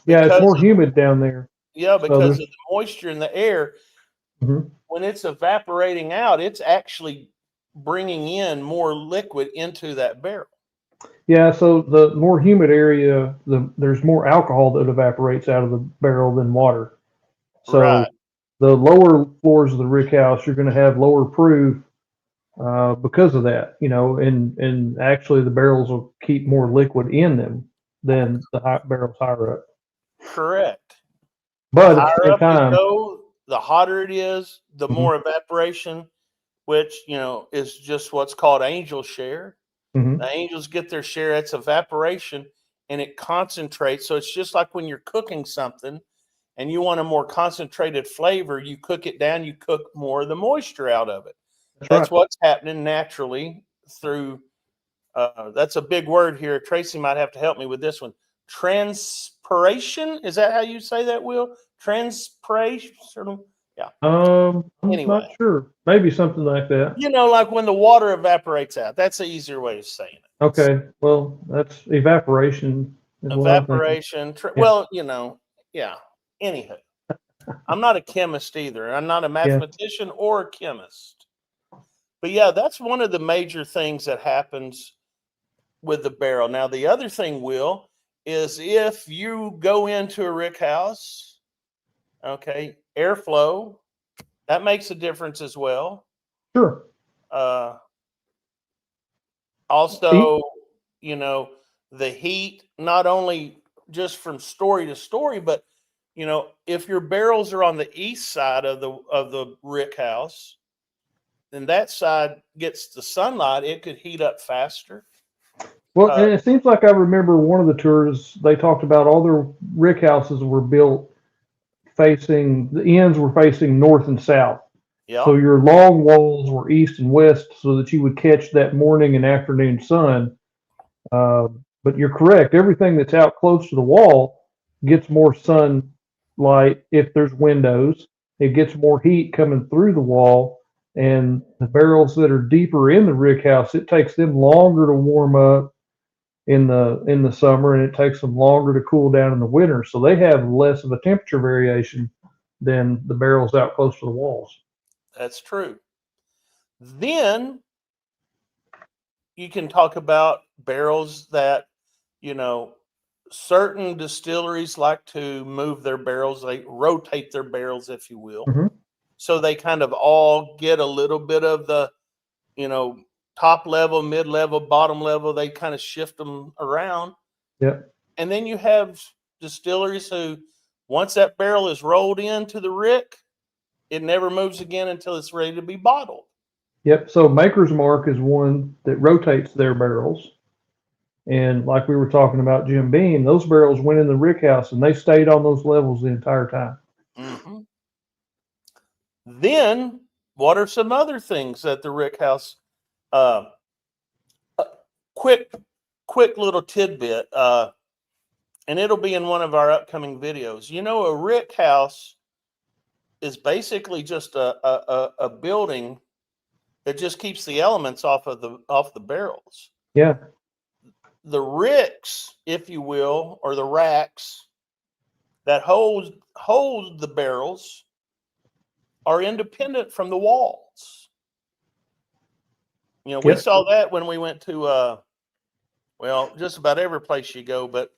Yeah, it's Because more humid down there. So because there's of the moisture in the air, mhm. when it's evaporating out, it's actually bringing in more liquid into that barrel. Yeah, so the more humid area, there's more alcohol that evaporates out of the barrel than water. Right. So the lower floors of the rick house, you're going to have lower proof because of that, and actually the barrels will keep more liquid in them than the barrels higher up. Correct. The But at the higher same up you time, go, the hotter it is, the mhm, more evaporation, which, is just what's called angel share. mhm, The angels get their share. It's evaporation and it concentrates. So it's just like when you're cooking something and you want a more concentrated flavor, you cook it down, you cook more of the moisture out of it. that's right. That's what's happening naturally through, that's a big word here. Tracy might have to help me with this one. Transpiration. Is that how you say that, Will? Transpiration. Yeah. I'm Anyway, not sure. Maybe something like that. like when the water evaporates out. That's the easier way of saying it. Okay, well, that's evaporation is what I'm thinking. Evaporation. Yeah, Yeah. Anywho, I'm not a chemist either. I'm not a yeah. mathematician or a chemist. But yeah, that's one of the major things that happens with the barrel. Now, the other thing, Will, is if you go into a rick house, okay, airflow, that makes a difference as well. Sure. Uh, Heat. also, you know, the heat, not only just from story to story, but you know, if your barrels are on the east side of the rick house, then that side gets the sunlight, it could heat up faster. Well, Uh, and it seems like I remember one of the tours, they talked about all their rick houses were built facing, the ends were facing north and south. yeah, So your long walls were east and west so that you would catch that morning and afternoon sun. Uh, but you're correct. Everything that's out close to the wall gets more sunlight if there's windows. It gets more heat coming through the wall. And the barrels that are deeper in the rick house, it takes them longer to warm up in the summer, and it takes them longer to cool down in the winter. So they have less of a temperature variation than the barrels out close to the walls. that's true. Then you can talk about barrels that, you know, certain distilleries like to move their barrels, they rotate their barrels, if you will. Hmm. So they kind of all get a little bit of the, you know, top level, mid level, bottom level. They kind of shift them around. Yep. And then you have distilleries who, once that barrel is rolled into the rick, it never moves again until it's ready to be bottled. Yep. So Maker's Mark is one that rotates their barrels. And like we were talking about Jim Beam, those barrels went in the rick house and they stayed on those levels the entire time. Mm-hmm. Then, what are some other things that the rick house? Uh, uh, quick, quick little tidbit, and it'll be in one of our upcoming videos. You know, a rick house is basically just a building that just keeps the elements off the barrels. Yeah. The ricks, if you will, or the racks that hold the barrels are independent from the walls. You know, we Yep. saw that when we went to well, just about every place you go, but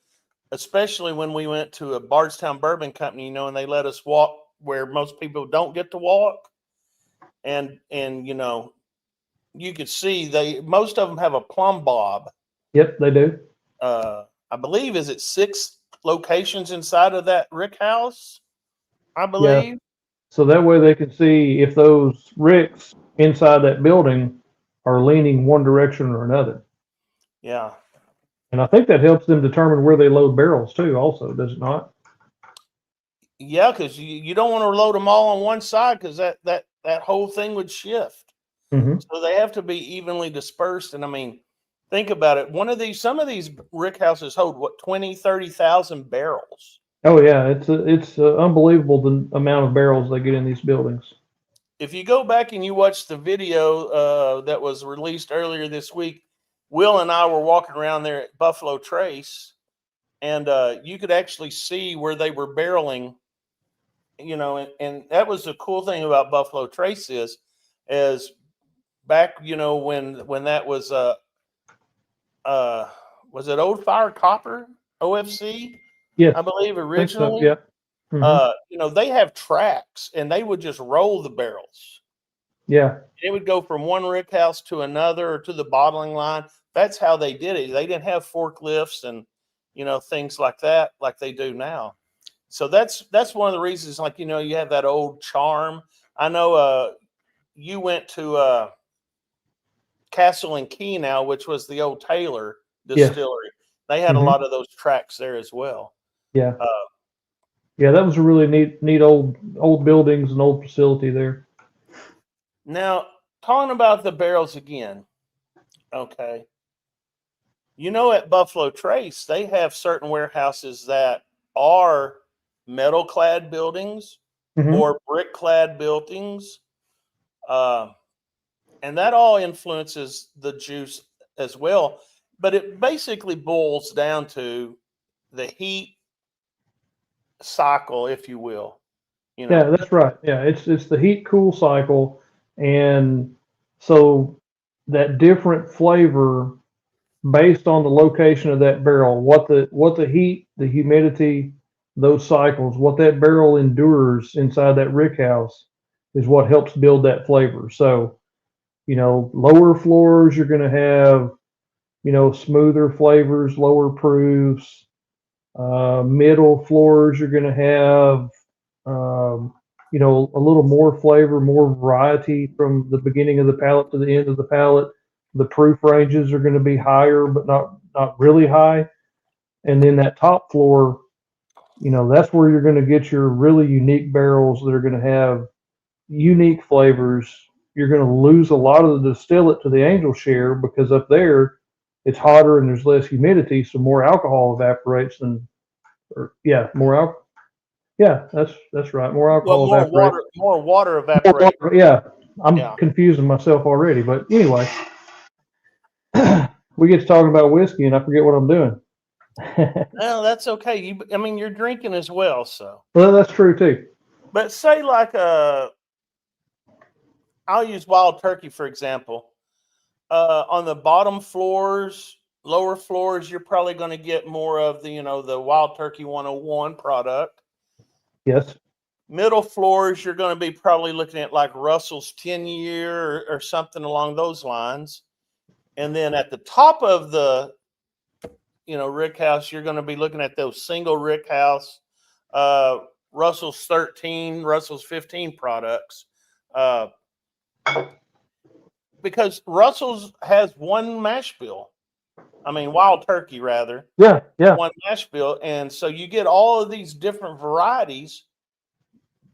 especially when we went to a Bardstown Bourbon Company, you know, and they let us walk where most people don't get to walk. And you know, you could see most of them have a plumb bob. Yep, they do. I believe, is it 6 locations inside of that rick house? I Yeah. believe. So that way they can see if those ricks inside that building are leaning one direction or another. Yeah. And I think that helps them determine where they load barrels too, also, does it not? Yeah, because you don't want to load them all on one side because that whole thing would shift. Hmm. So they have to be evenly dispersed. And I mean, think about it. Some of these rick houses hold what, 20, 30,000 barrels. Oh yeah, it's unbelievable the amount of barrels they get in these buildings. If you go back and you watch the video that was released earlier this week, Will and I were walking around there at Buffalo Trace, and you could actually see where they were barreling. You know, and that was the cool thing about Buffalo Trace is back, you know, when that was it Old Fire Copper OFC, Yes, I believe I think so. originally. Yeah. Hmm. You know, they have tracks and they would just roll the barrels. Yeah. It would go from one rick house to another or to the bottling line. That's how they did it. They didn't have forklifts and, you know, things like that like they do now. So that's one of the reasons, like, you know, you have that old charm. I know you went to Castle and Key now, which was the old Taylor Yes. distillery. They had a Hmm. lot of those tracks there as well. Yeah. Uh, Yeah, that was a really neat old buildings and old facility there. Now, talking about the barrels again, okay. You know, at Buffalo Trace, they have certain warehouses that are metal clad buildings Hmm. or brick clad buildings. Uh, and that all influences the juice as well. But it basically boils down to the heat cycle, if you will. You Yeah, know, that's right. Yeah, it's the heat cool cycle, and So that different flavor based on the location of that barrel, what the heat, the humidity, those cycles, what that barrel endures inside that rickhouse is what helps build that flavor. So, lower floors, you're going to have, smoother flavors, lower proofs. Middle floors, you're going to have, a little more flavor, more variety from the beginning of the palate to the end of the palate. The proof ranges are going to be higher, but not really high. And then that top floor, that's where you're going to get your really unique barrels that are going to have unique flavors. You're going to lose a lot of the distillate to the angel share because up there it's hotter and there's less humidity, so more alcohol evaporates more alcohol. Yeah, that's right. More alcohol evaporates. More water evaporates. Yeah, I'm confusing myself already. But anyway, we get to talking about whiskey and I forget what I'm doing. Well, that's okay. You're drinking as well, so. Well, that's true too. But say like I'll use Wild Turkey for example. On the bottom floors, lower floors, you're probably going to get more of the Wild Turkey 101 product. Yes. Middle floors, you're going to be probably looking at like Russell's 10-year or something along those lines. And then at the top of the, rickhouse, you're going to be looking at those single rickhouse, Russell's 13, Russell's 15 products. Because Russell's has one mash bill. Wild Turkey rather. Yeah. One mash bill. And so you get all of these different varieties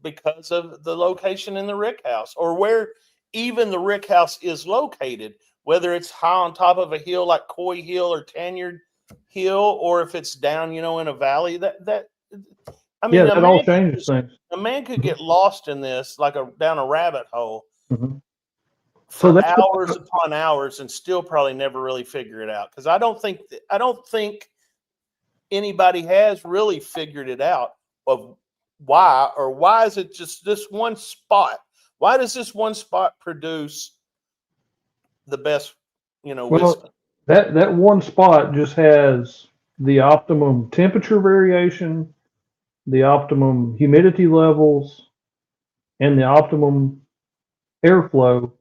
because of the location in the rickhouse or where even the rickhouse is located, whether it's high on top of a hill like Coy Hill or Tanyard Hill, or if it's down, in a valley. That all changes things. A man could get lost in this like down a rabbit hole. Mm-hmm. For hours upon hours and still probably never really figure it out. Because I don't think anybody has really figured it out of why is it just this one spot? Why does this one spot produce the best, whiskey? That one spot just has the optimum temperature variation, the optimum humidity levels, and the optimum airflow.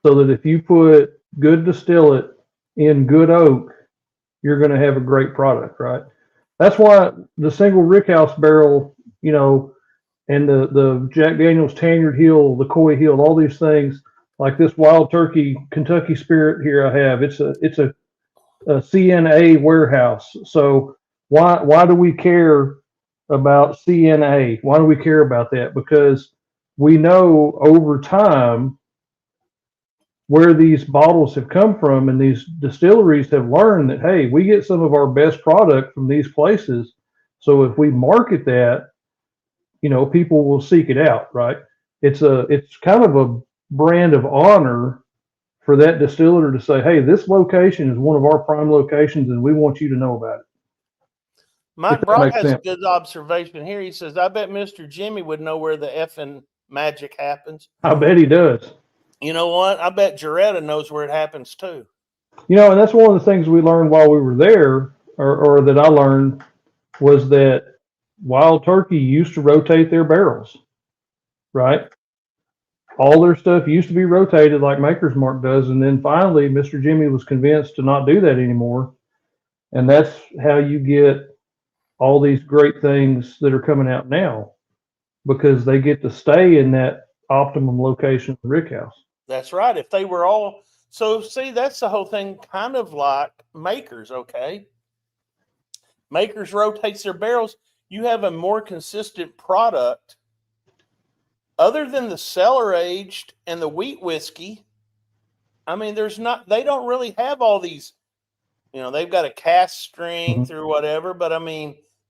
So that if you put good distillate in good oak, you're going to have a great product, right? That's why the single rickhouse barrel, and the Jack Daniel's Tanyard Hill, the Coy Hill, all these things, like this Wild Turkey Kentucky Spirit here I have, it's a CNA warehouse. So why do we care about CNA? Why do we care about that? Because we know over time where these bottles have come from, and these distilleries have learned that, hey, we get some of our best product from these places. So if we market that, people will seek it out, right? It's kind of a brand of honor for that distiller to say, hey, this location is one of our prime locations and we want you to know about it. Mike Brock has a good observation here. He says, I bet Mr. Jimmy would know where the effing magic happens. I bet he does. You know what? I bet Jaretta knows where it happens too. And that's one of the things we learned while we were there, or that I learned, was that Wild Turkey used to rotate their barrels, right? All their stuff used to be rotated like Maker's Mark does, and then finally Mr. Jimmy was convinced to not do that anymore. And that's how you get all these great things that are coming out now, because they get to stay in that optimum location of the rickhouse. That's right. If they were all so, see, that's the whole thing, kind of like Makers. Okay, Makers rotates their barrels. You have a more consistent product. Other than the cellar aged and the wheat whiskey, they don't really have all these. They've got a cast strength or whatever, but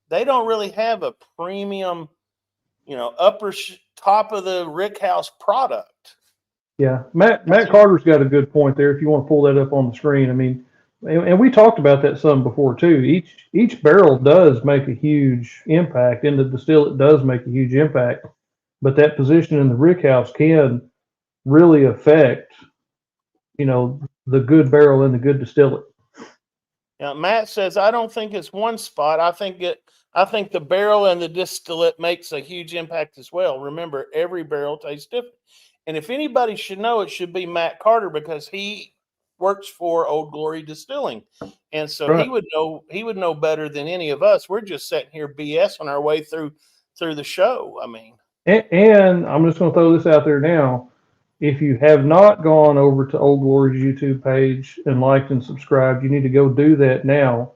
they don't really have a premium, upper top of the rickhouse product. Yeah, Matt Carter's got a good point there. If you want to pull that up on the screen, and we talked about that some before too. Each barrel does make a huge impact, and the distillate does make a huge impact. But that position in the rickhouse can really affect the good barrel and the good distillate. Now, Matt says, I don't think it's one spot. I think the barrel and the distillate makes a huge impact as well. Remember, every barrel tastes different. And if anybody should know, it should be Matt Carter, because he works for Old Glory Distilling. And so Right. he would know better than any of us. We're just sitting here BS on our way through the show. I mean, And I'm just going to throw this out there now. If you have not gone over to Old Glory's YouTube page and liked and subscribed, you need to go do that now.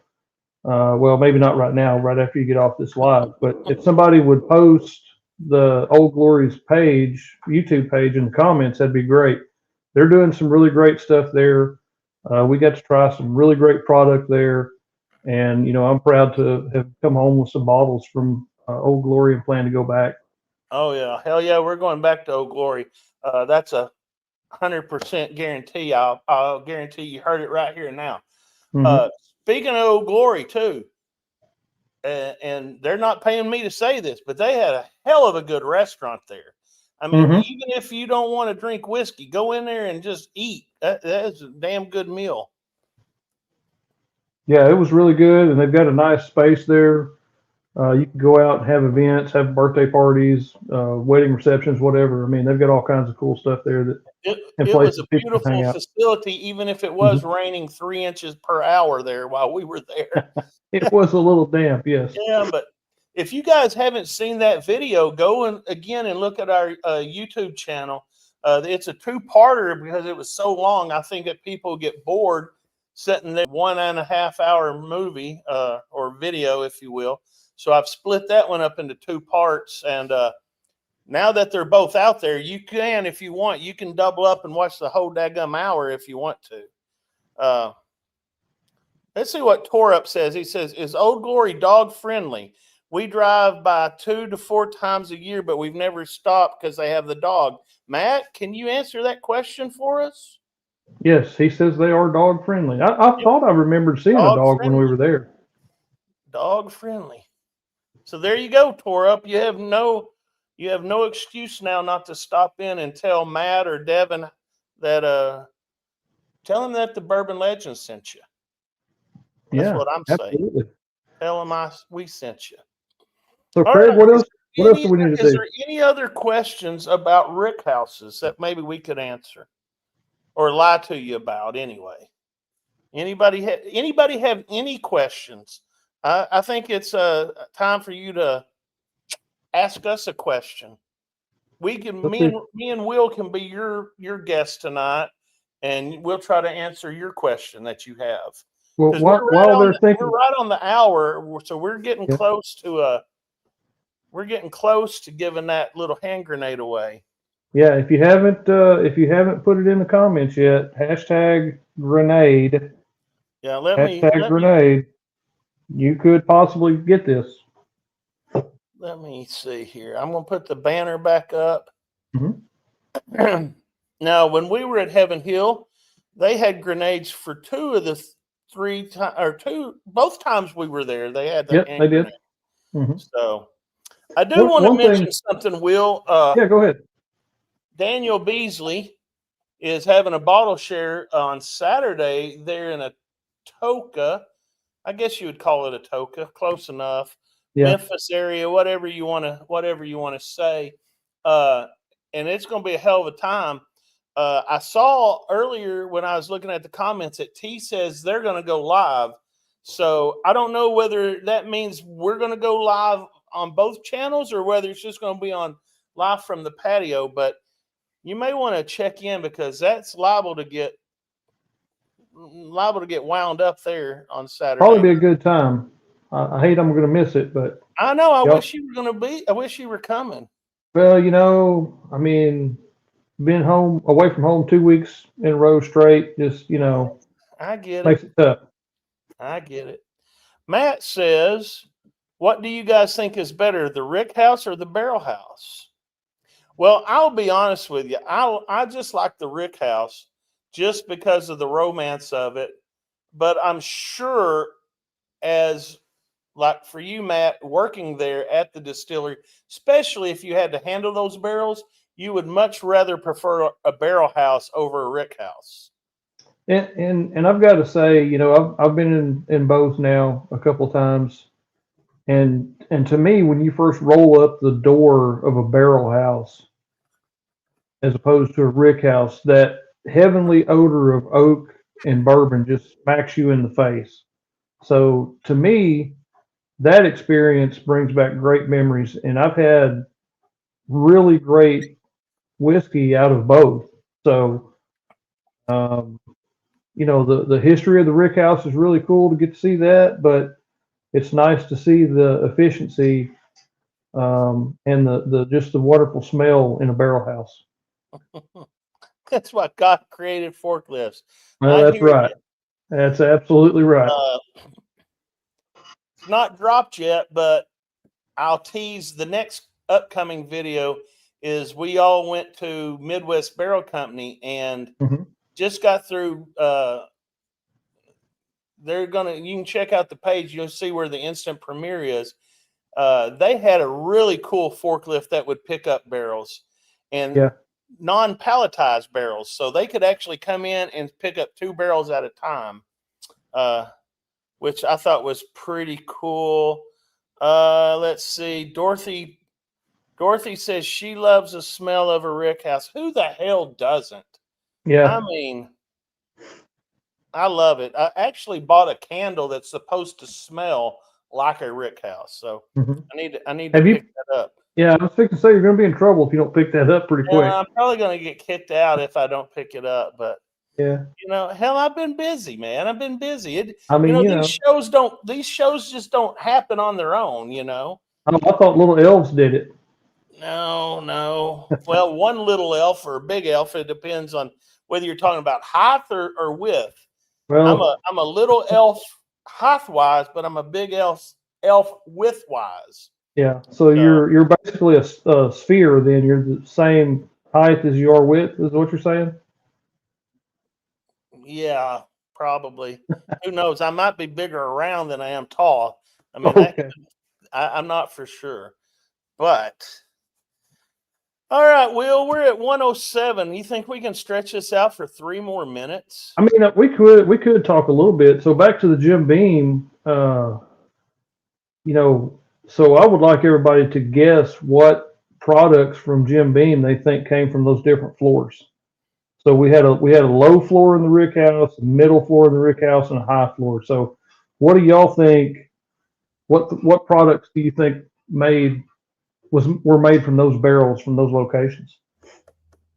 Well, maybe not right now, right after you get off this live. But if somebody would post the Old Glory's page, YouTube page, in the comments, that'd be great. They're doing some really great stuff there. We got to try some really great product there. And, I'm proud to have come home with some bottles from Old Glory and plan to go back. oh yeah, hell yeah, we're going back to Old Glory. That's a 100% guarantee. I'll guarantee you heard it right here now. Mhm. Speaking of Old Glory too, and they're not paying me to say this, but they had a hell of a good restaurant there. I mean, Mhm. even if you don't want to drink whiskey, go in there and just eat. That is a damn good meal. Yeah, it was really good, and they've got a nice space there. You can go out and have events, have birthday parties, wedding receptions, whatever. I mean, they've got all kinds of cool stuff there and It was places a people can hang beautiful out. facility, even if it was Mhm. raining 3 inches per hour there while we were there. It was a little damp, yes. Yeah, but if you guys haven't seen that video, go again and look at our YouTube channel. It's a two-parter because it was so long. I think that people get bored sitting there 1.5 hour movie or video, if you will. So I've split that one up into two parts. And now that they're both out there, you can, if you want, you can double up and watch the whole daggum hour if you want to. Let's see what Torup says. He says, is Old Glory dog friendly? We drive by 2 to 4 times a year, but we've never stopped because they have the dog. Matt, can you answer that question for us? Yes, he says they are dog friendly. I thought I remembered seeing a Dog dog when we friendly. were there. Dog friendly. So there you go, Torup. You have no excuse now not to stop in and tell Matt or Devin that tell them that the Bourbon Legend sent you. That's Yeah, what I'm saying. absolutely. Tell them we sent you. So, All Craig, right. what else? What else do we need to Is do? there any other questions about rickhouses that maybe we could answer or lie to you about anyway? Anybody have any questions? I think it's time for you to ask us a question. We can Let's see. me and Will can be your guest tonight, and we'll try to answer your question that you have. Well, Because while they're we're thinking, right on the hour, so we're getting yeah. close to giving that little hand grenade away. Yeah, if you haven't put it in the comments yet, hashtag grenade, Yeah, hashtag grenade, you could possibly get this. let me see here. I'm gonna put the banner back up. Mhm. Now, when we were at Heaven Hill, they had grenades for both times we were there. They had the Yep, hand they did. grenade. Hmm. So I do want to One mention thing, something, Will. yeah, go ahead. Daniel Beasley is having a bottle share on Saturday there in Atoka. I guess you would call it Atoka, close enough. Yeah, Memphis area, whatever you want to say. And it's going to be a hell of a time. I saw earlier when I was looking at the comments that T says they're going to go live. So I don't know whether that means we're going to go live on both channels or whether it's just going to be on live from the patio. But you may want to check in because that's liable to get wound up there on Saturday. probably be a good time. I hate I'm going to miss it, but I know. I yep. wish you were going to be. I wish you were coming. Well, I mean, being away from home 2 weeks in a row straight, just I get makes it. it tough. I get it. Matt says, "What do you guys think is better, the rick house or the barrel house?" Well, I'll be honest with you. I just like the rick house just because of the romance of it. But I'm sure, as like for you, Matt, working there at the distillery, especially if you had to handle those barrels, you would much rather prefer a barrel house over a rick house. And I've got to say, I've been in both now a couple of times, and to me, when you first roll up the door of a barrel house, as opposed to a rick house, that heavenly odor of oak and bourbon just smacks you in the face. So to me, that experience brings back great memories, and I've had really great whiskey out of both. So, um, the history of the rick house is really cool to get to see that, but it's nice to see the efficiency, and the just the wonderful smell in a barrel house. That's what God created forklifts. Well, I that's hear right. you. That's absolutely right. It's not dropped yet, but I'll tease the next upcoming video is we all went to Midwest Barrel Company and Hmm. just got through. You can check out the page. You'll see where the instant premiere is. They had a really cool forklift that would pick up barrels and Yeah. non-palletized barrels. So they could actually come in and pick up 2 barrels at a time, which I thought was pretty cool. Let's see. Dorothy says she loves the smell of a rickhouse. Who the hell doesn't? I Yeah. mean, I love it. I actually bought a candle that's supposed to smell like a rickhouse. So Hmm. I need to Have pick you? that up. Yeah, I was fixing to say you're going to be in trouble if you don't pick that up pretty Yeah, quick. I'm probably going to get kicked out if I don't pick it up. But Yeah. hell, I've been busy, man. I've been busy. I mean, These shows just don't happen on their own. I thought little elves did it. No, no. Well, one little elf or a big elf, it depends on whether you're talking about height or width. Well, I'm a little elf height wise, but I'm a big elf width wise. yeah. So So you're basically a sphere. Then you're the same height as you are width. Is what you're saying? yeah, probably. Who knows? I might be bigger around than I am tall. I mean, Okay. I'm not for sure. But all right, Will, we're at 107. You think we can stretch this out for 3 more minutes? I mean, we could talk a little bit. So back to the Jim Beam. You know, so I would like everybody to guess what products from Jim Beam they think came from those different floors. So we had a low floor in the rick house, a middle floor in the rick house, and a high floor. So what do y'all think? What products do you think were made from those barrels from those locations?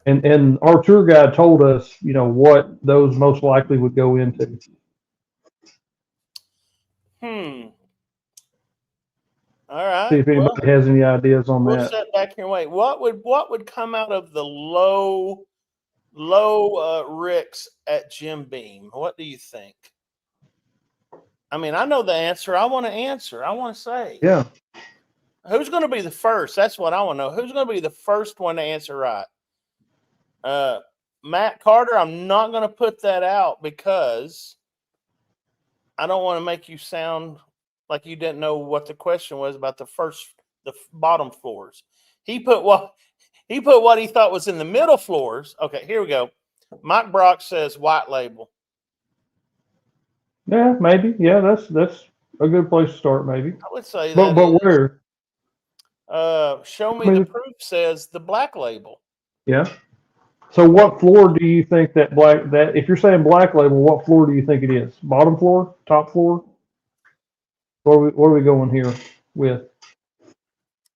And our tour guide told us, what those most likely would go into. Hmm. All right. See if Well, anybody has any ideas on we'll that. set back here and wait. What would come out of the low ricks at Jim Beam? What do you think? I mean, I know the answer. I want to answer. I want to say Yeah. who's going to be the first. That's what I want to know. Who's going to be the first one to answer right? Matt Carter. I'm not going to put that out because I don't want to make you sound like you didn't know what the question was about the bottom floors. He put what he thought was in the middle floors. Okay, here we go. Mike Brock says white label. Yeah, maybe. Yeah, that's a good place to start, maybe. I would say But that is. where? Show I me the mean, proof says the black label. yeah. So what floor do you think that if you're saying black label, what floor do you think it is? Bottom floor, top floor? What are we going here with?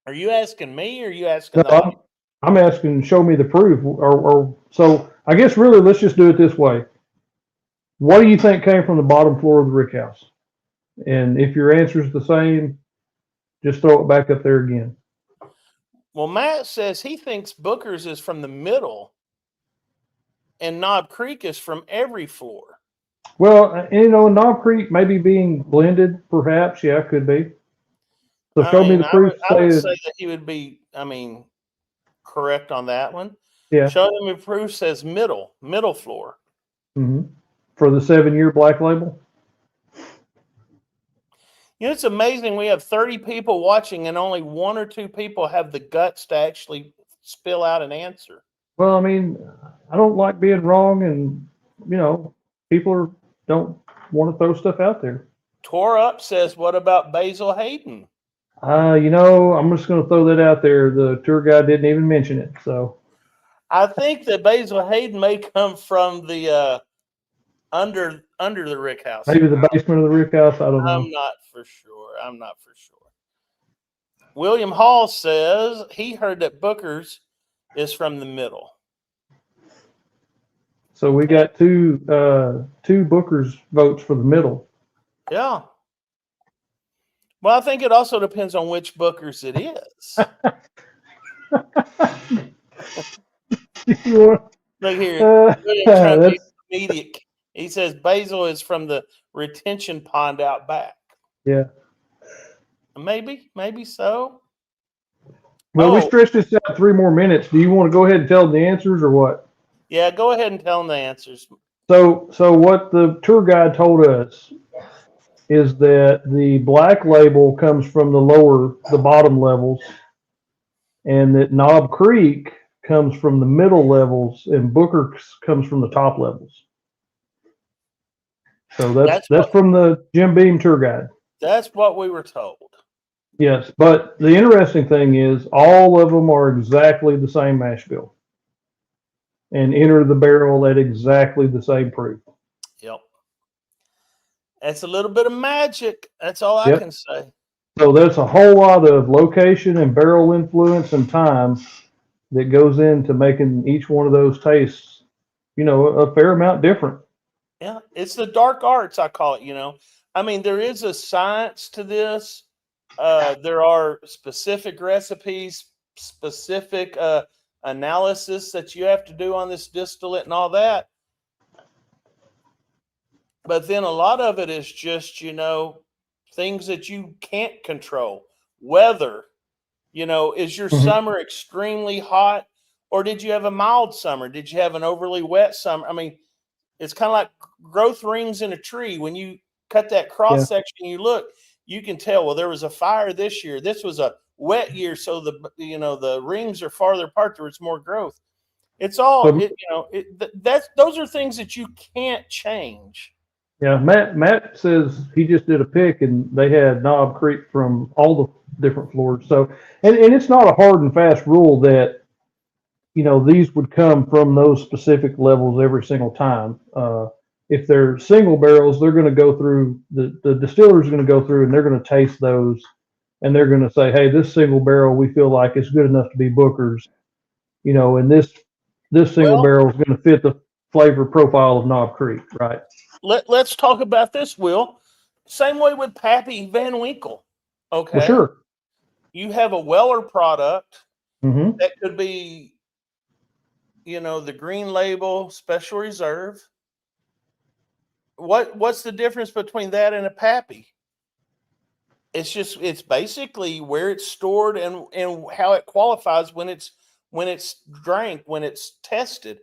Are you asking me or are you asking No, the audience? I'm asking, show me the proof, or so I guess really let's just do it this way. What do you think came from the bottom floor of the rick house? And if your answer is the same, just throw it back up there again. Well, Matt says he thinks Booker's is from the middle and Knob Creek is from every floor. Well, Knob Creek maybe being blended, perhaps. Yeah, could be. So show me the proof. I would say that he would be, correct on that one. Yeah. Show me proof says middle floor. Mm-hmm. For the 7-year black label. It's amazing. We have 30 people watching and only 1 or 2 people have the guts to actually spill out an answer. Well, I mean, I don't like being wrong, and don't want to throw stuff out there. Tore Up says, what about Basil Hayden? I'm just going to throw that out there. The tour guide didn't even mention it. So I think that Basil Hayden may come from the under the Rick House. maybe the basement of the rickhouse. I don't know. I'm not for sure. William Hall says he heard that Booker's is from the middle. So we got two Booker's votes for the middle. Yeah. Well, I think it also depends on which Booker's it is. Look here. Trying to be comedic. He says Basil is from the retention pond out back. Yeah. Maybe so. Well, we stretched this out 3 more minutes. Do you want to go ahead and tell them the answers or what? Yeah, go ahead and tell them the answers. So what the tour guide told us is that the black label comes from the bottom levels, and that Knob Creek comes from the middle levels, and Booker's comes from the top levels. So that's from the Jim Beam tour guide. That's what we were told. Yes, but the interesting thing is all of them are exactly the same mash bill and enter the barrel at exactly the same proof. Yep. That's a little bit of magic. That's all I can say. So there's a whole lot of location and barrel influence and time that goes into making each one of those tastes, a fair amount different. Yeah, it's the dark arts, I call it, I mean, there is a science to this. There are specific recipes, specific analysis that you have to do on this distillate and all that. But then a lot of it is just, things that you can't control. Weather, is your summer extremely hot, or did you have a mild summer? Did you have an overly wet summer? I mean, it's kind of like growth rings in a tree. When you cut that cross section, you look, you can tell, well, there was a fire this year. This was a wet year, so the rings are farther apart. There was more growth. It's all those are things that you can't change. Yeah, Matt says he just did a pick and they had Knob Creek from all the different floors. So and it's not a hard and fast rule that these would come from those specific levels every single time. If they're single barrels, they're going to go through the distiller is going to go through and they're going to taste those, and they're going to say, hey, this single barrel we feel like is good enough to be Booker's, and this single barrel is going to fit the flavor profile of Knob Creek, right? Let's talk about this, Will. Same way with Pappy Van Winkle. Okay, well, sure. You have a Weller product Mm-hmm. that could be, the green label special reserve. What's the difference between that and a Pappy? It's basically where it's stored and how it qualifies when it's drank, when it's tested.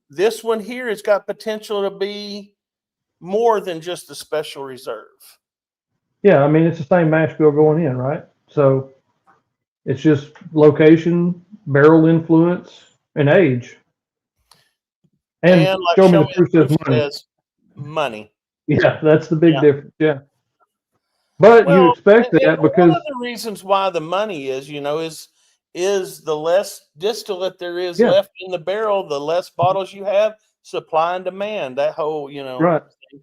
This one here has got potential to be more than just a special reserve. Yeah, I mean, it's the same mash bill going in, right? So it's just location, barrel influence, and age. And like show me the proof says money. Yeah, that's the big difference. Yeah. But you expect that because one of the reasons why the money is the less distillate there is left in the barrel, the less bottles you have, supply and demand, that whole, right. Thing.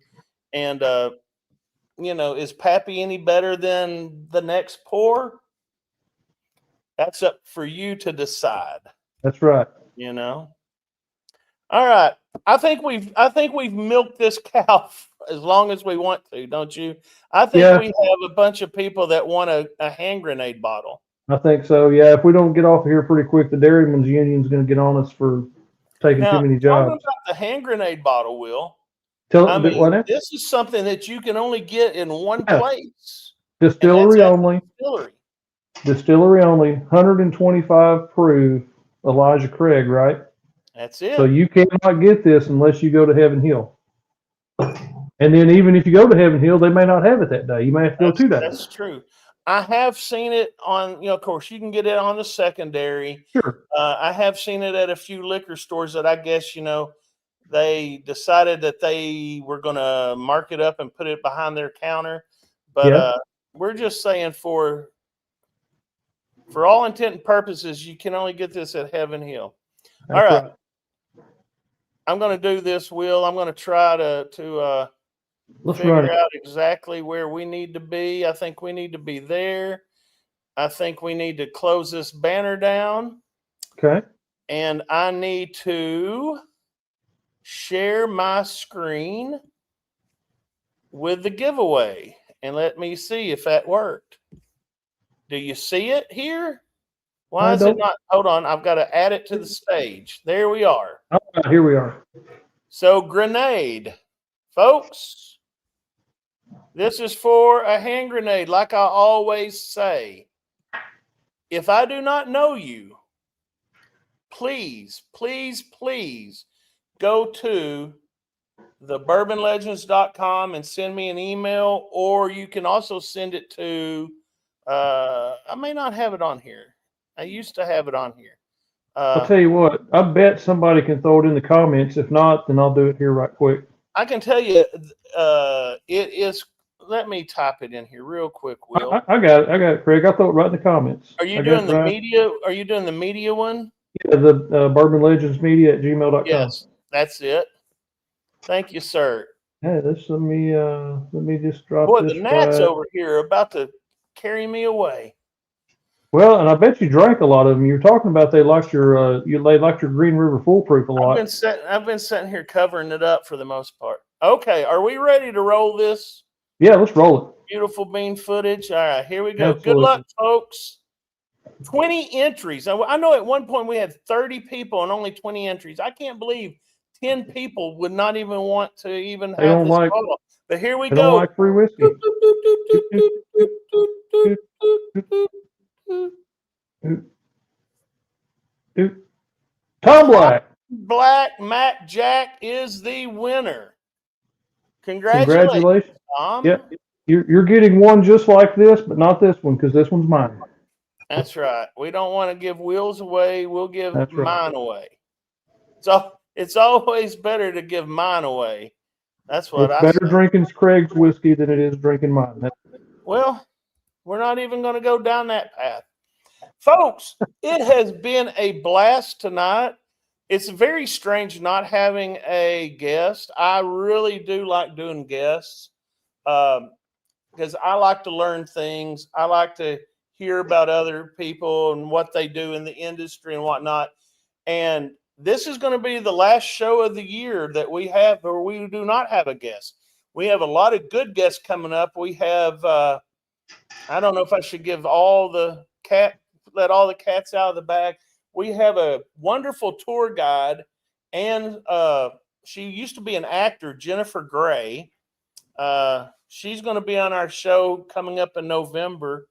And, is Pappy any better than the next pour? That's up for you to decide. That's right. All right. I think we've milked this cow as long as we want to, don't you? I think we have a bunch of people that want a hand grenade bottle. I think so. Yeah. If we don't get off of here pretty quick, the Dairymen's Union's going to get on us for taking too many jobs. Talk about the hand grenade bottle, Will. This is something that you can only get in one place. Distillery only. Distillery only. 125 proof. Elijah Craig, right? That's it. So you cannot get this unless you go to Heaven Hill. And then even if you go to Heaven Hill, they may not have it that day. You may have to go 2 days. That's true. I have seen it on, of course, you can get it on the secondary. Sure. I have seen it at a few liquor stores that I guess, They decided that they were going to mark it up and put it behind their counter. But Yeah. we're just saying for all intent and purposes, you can only get this at Heaven Hill. That's All right. right. I'm going to do this, Will. I'm going to try to Let's figure run it. out exactly where we need to be. I think we need to be there. I think we need to close this banner down. Okay. And I need to share my screen with the giveaway. And let me see if that worked. Do you see it here? Why is it not? Hold on. I've got to add it to the stage. There we are. All right, here we are. So, grenade. Folks, this is for a hand grenade, like I always say. If I do not know you, please, please, please go to thebourbonlegends.com and send me an email, or you can also send it to, I may not have it on here. I used to have it on here. I'll tell you what, I bet somebody can throw it in the comments. If not, then I'll do it here right quick. I can tell you, it is. Let me type it in here real quick, Will. I got it. I got it, Craig. I'll throw it right in the comments. Are you doing the media? Are you doing the media one? Yeah, the Bourbon Legends Media at gmail.com. Yes, that's it. Thank you, sir. Hey, let me just drop Boy, this. the gnats over here are about to carry me away. Well, and I bet you drank a lot of them. You were talking about they liked your Green River Foolproof a lot. I've been sitting here covering it up for the most part. Okay, are we ready to roll this? Yeah, let's roll it. Beautiful bean footage. All right, here we go. Absolutely. Good luck, folks. 20 entries. I know at one point we had 30 people and only 20 entries. I can't believe 10 people would not even want to even have this photo. But here we go. They don't like free whiskey. Tom Black. Matt Jack is the winner. Congratulations, Tom. Yeah, you're getting one just like this, but not this one because this one's mine. That's right. We don't want to give Will's away. We'll give mine away. So it's always better to give mine away. That's what I say. It's better drinking Craig's whiskey than it is drinking mine. Well, we're not even going to go down that path. Folks, it has been a blast tonight. It's very strange not having a guest. I really do like doing guests because I like to learn things. I like to hear about other people and what they do in the industry and whatnot. And this is going to be the last show of the year that we have where we do not have a guest. We have a lot of good guests coming up. We have, I don't know if I should give let all the cats out of the bag. We have a wonderful tour guide, and she used to be an actor, Jennifer Gray. She's going to be on our show coming up in November.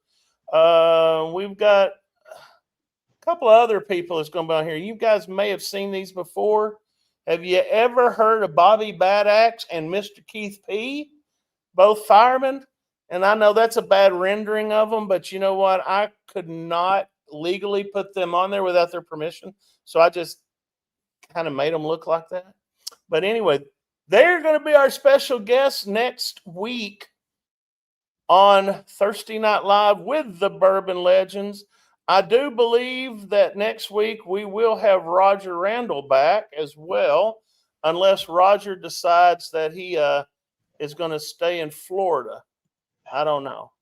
We've got a couple of other people that's going to be on here. You guys may have seen these before. Have you ever heard of Bobby Badaxe and Mr. Keith P., both firemen? And I know that's a bad rendering of them, but you know what? I could not legally put them on there without their permission. So I just kind of made them look like that. But anyway, they're going to be our special guests next week on Thursday Night Live with the Bourbon Legends. I do believe that next week we will have Roger Randall back as well, unless Roger decides that he is going to stay in Florida. I don't know.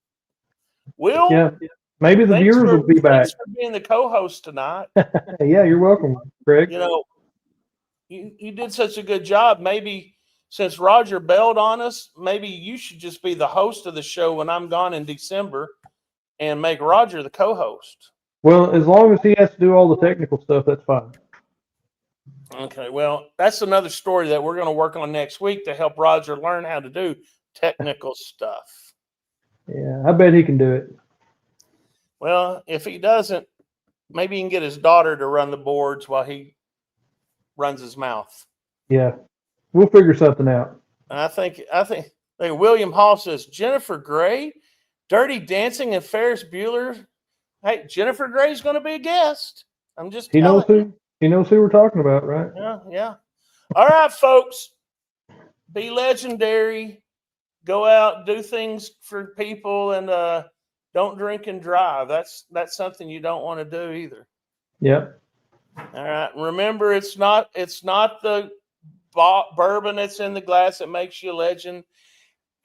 Will? Yeah, maybe the viewers will be back. Thanks for being the co-host tonight. Yeah, you're welcome, Greg. You know, you did such a good job. Maybe since Roger bailed on us, maybe you should just be the host of the show when I'm gone in December and make Roger the co-host. Well, as long as he has to do all the technical stuff, that's fine. Okay, well, that's another story that we're going to work on next week to help Roger learn how to do technical stuff. Yeah, I bet he can do it. Well, if he doesn't, maybe he can get his daughter to run the boards while he runs his mouth. Yeah, we'll figure something out. And I think William Hall says, Jennifer Gray, Dirty Dancing and Ferris Bueller. Hey, Jennifer Gray's going to be a guest. I'm just He knows who we're talking about, right? Yeah. All right, folks. Be legendary. Go out, do things for people, and don't drink and drive. That's something you don't want to do either. Yep. All right. Remember, it's not the bourbon that's in the glass that makes you a legend.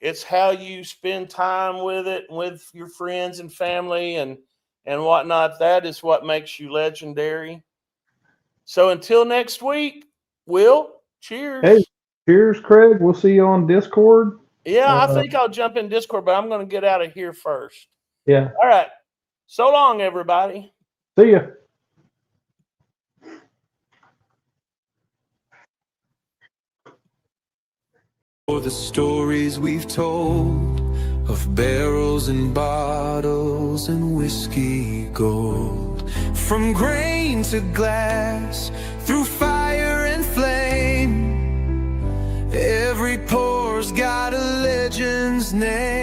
It's how you spend time with it, with your friends and family and whatnot. That is what makes you legendary. So until next week, Will, cheers. Hey, cheers, Craig. We'll see you on Discord. Yeah, I think I'll jump in Discord, but I'm going to get out of here first. Yeah. All right. So long, everybody. See ya. For the stories we've told of barrels and bottles and whiskey gold, from grain to glass, through fire and flame, every pour's got a legend's name.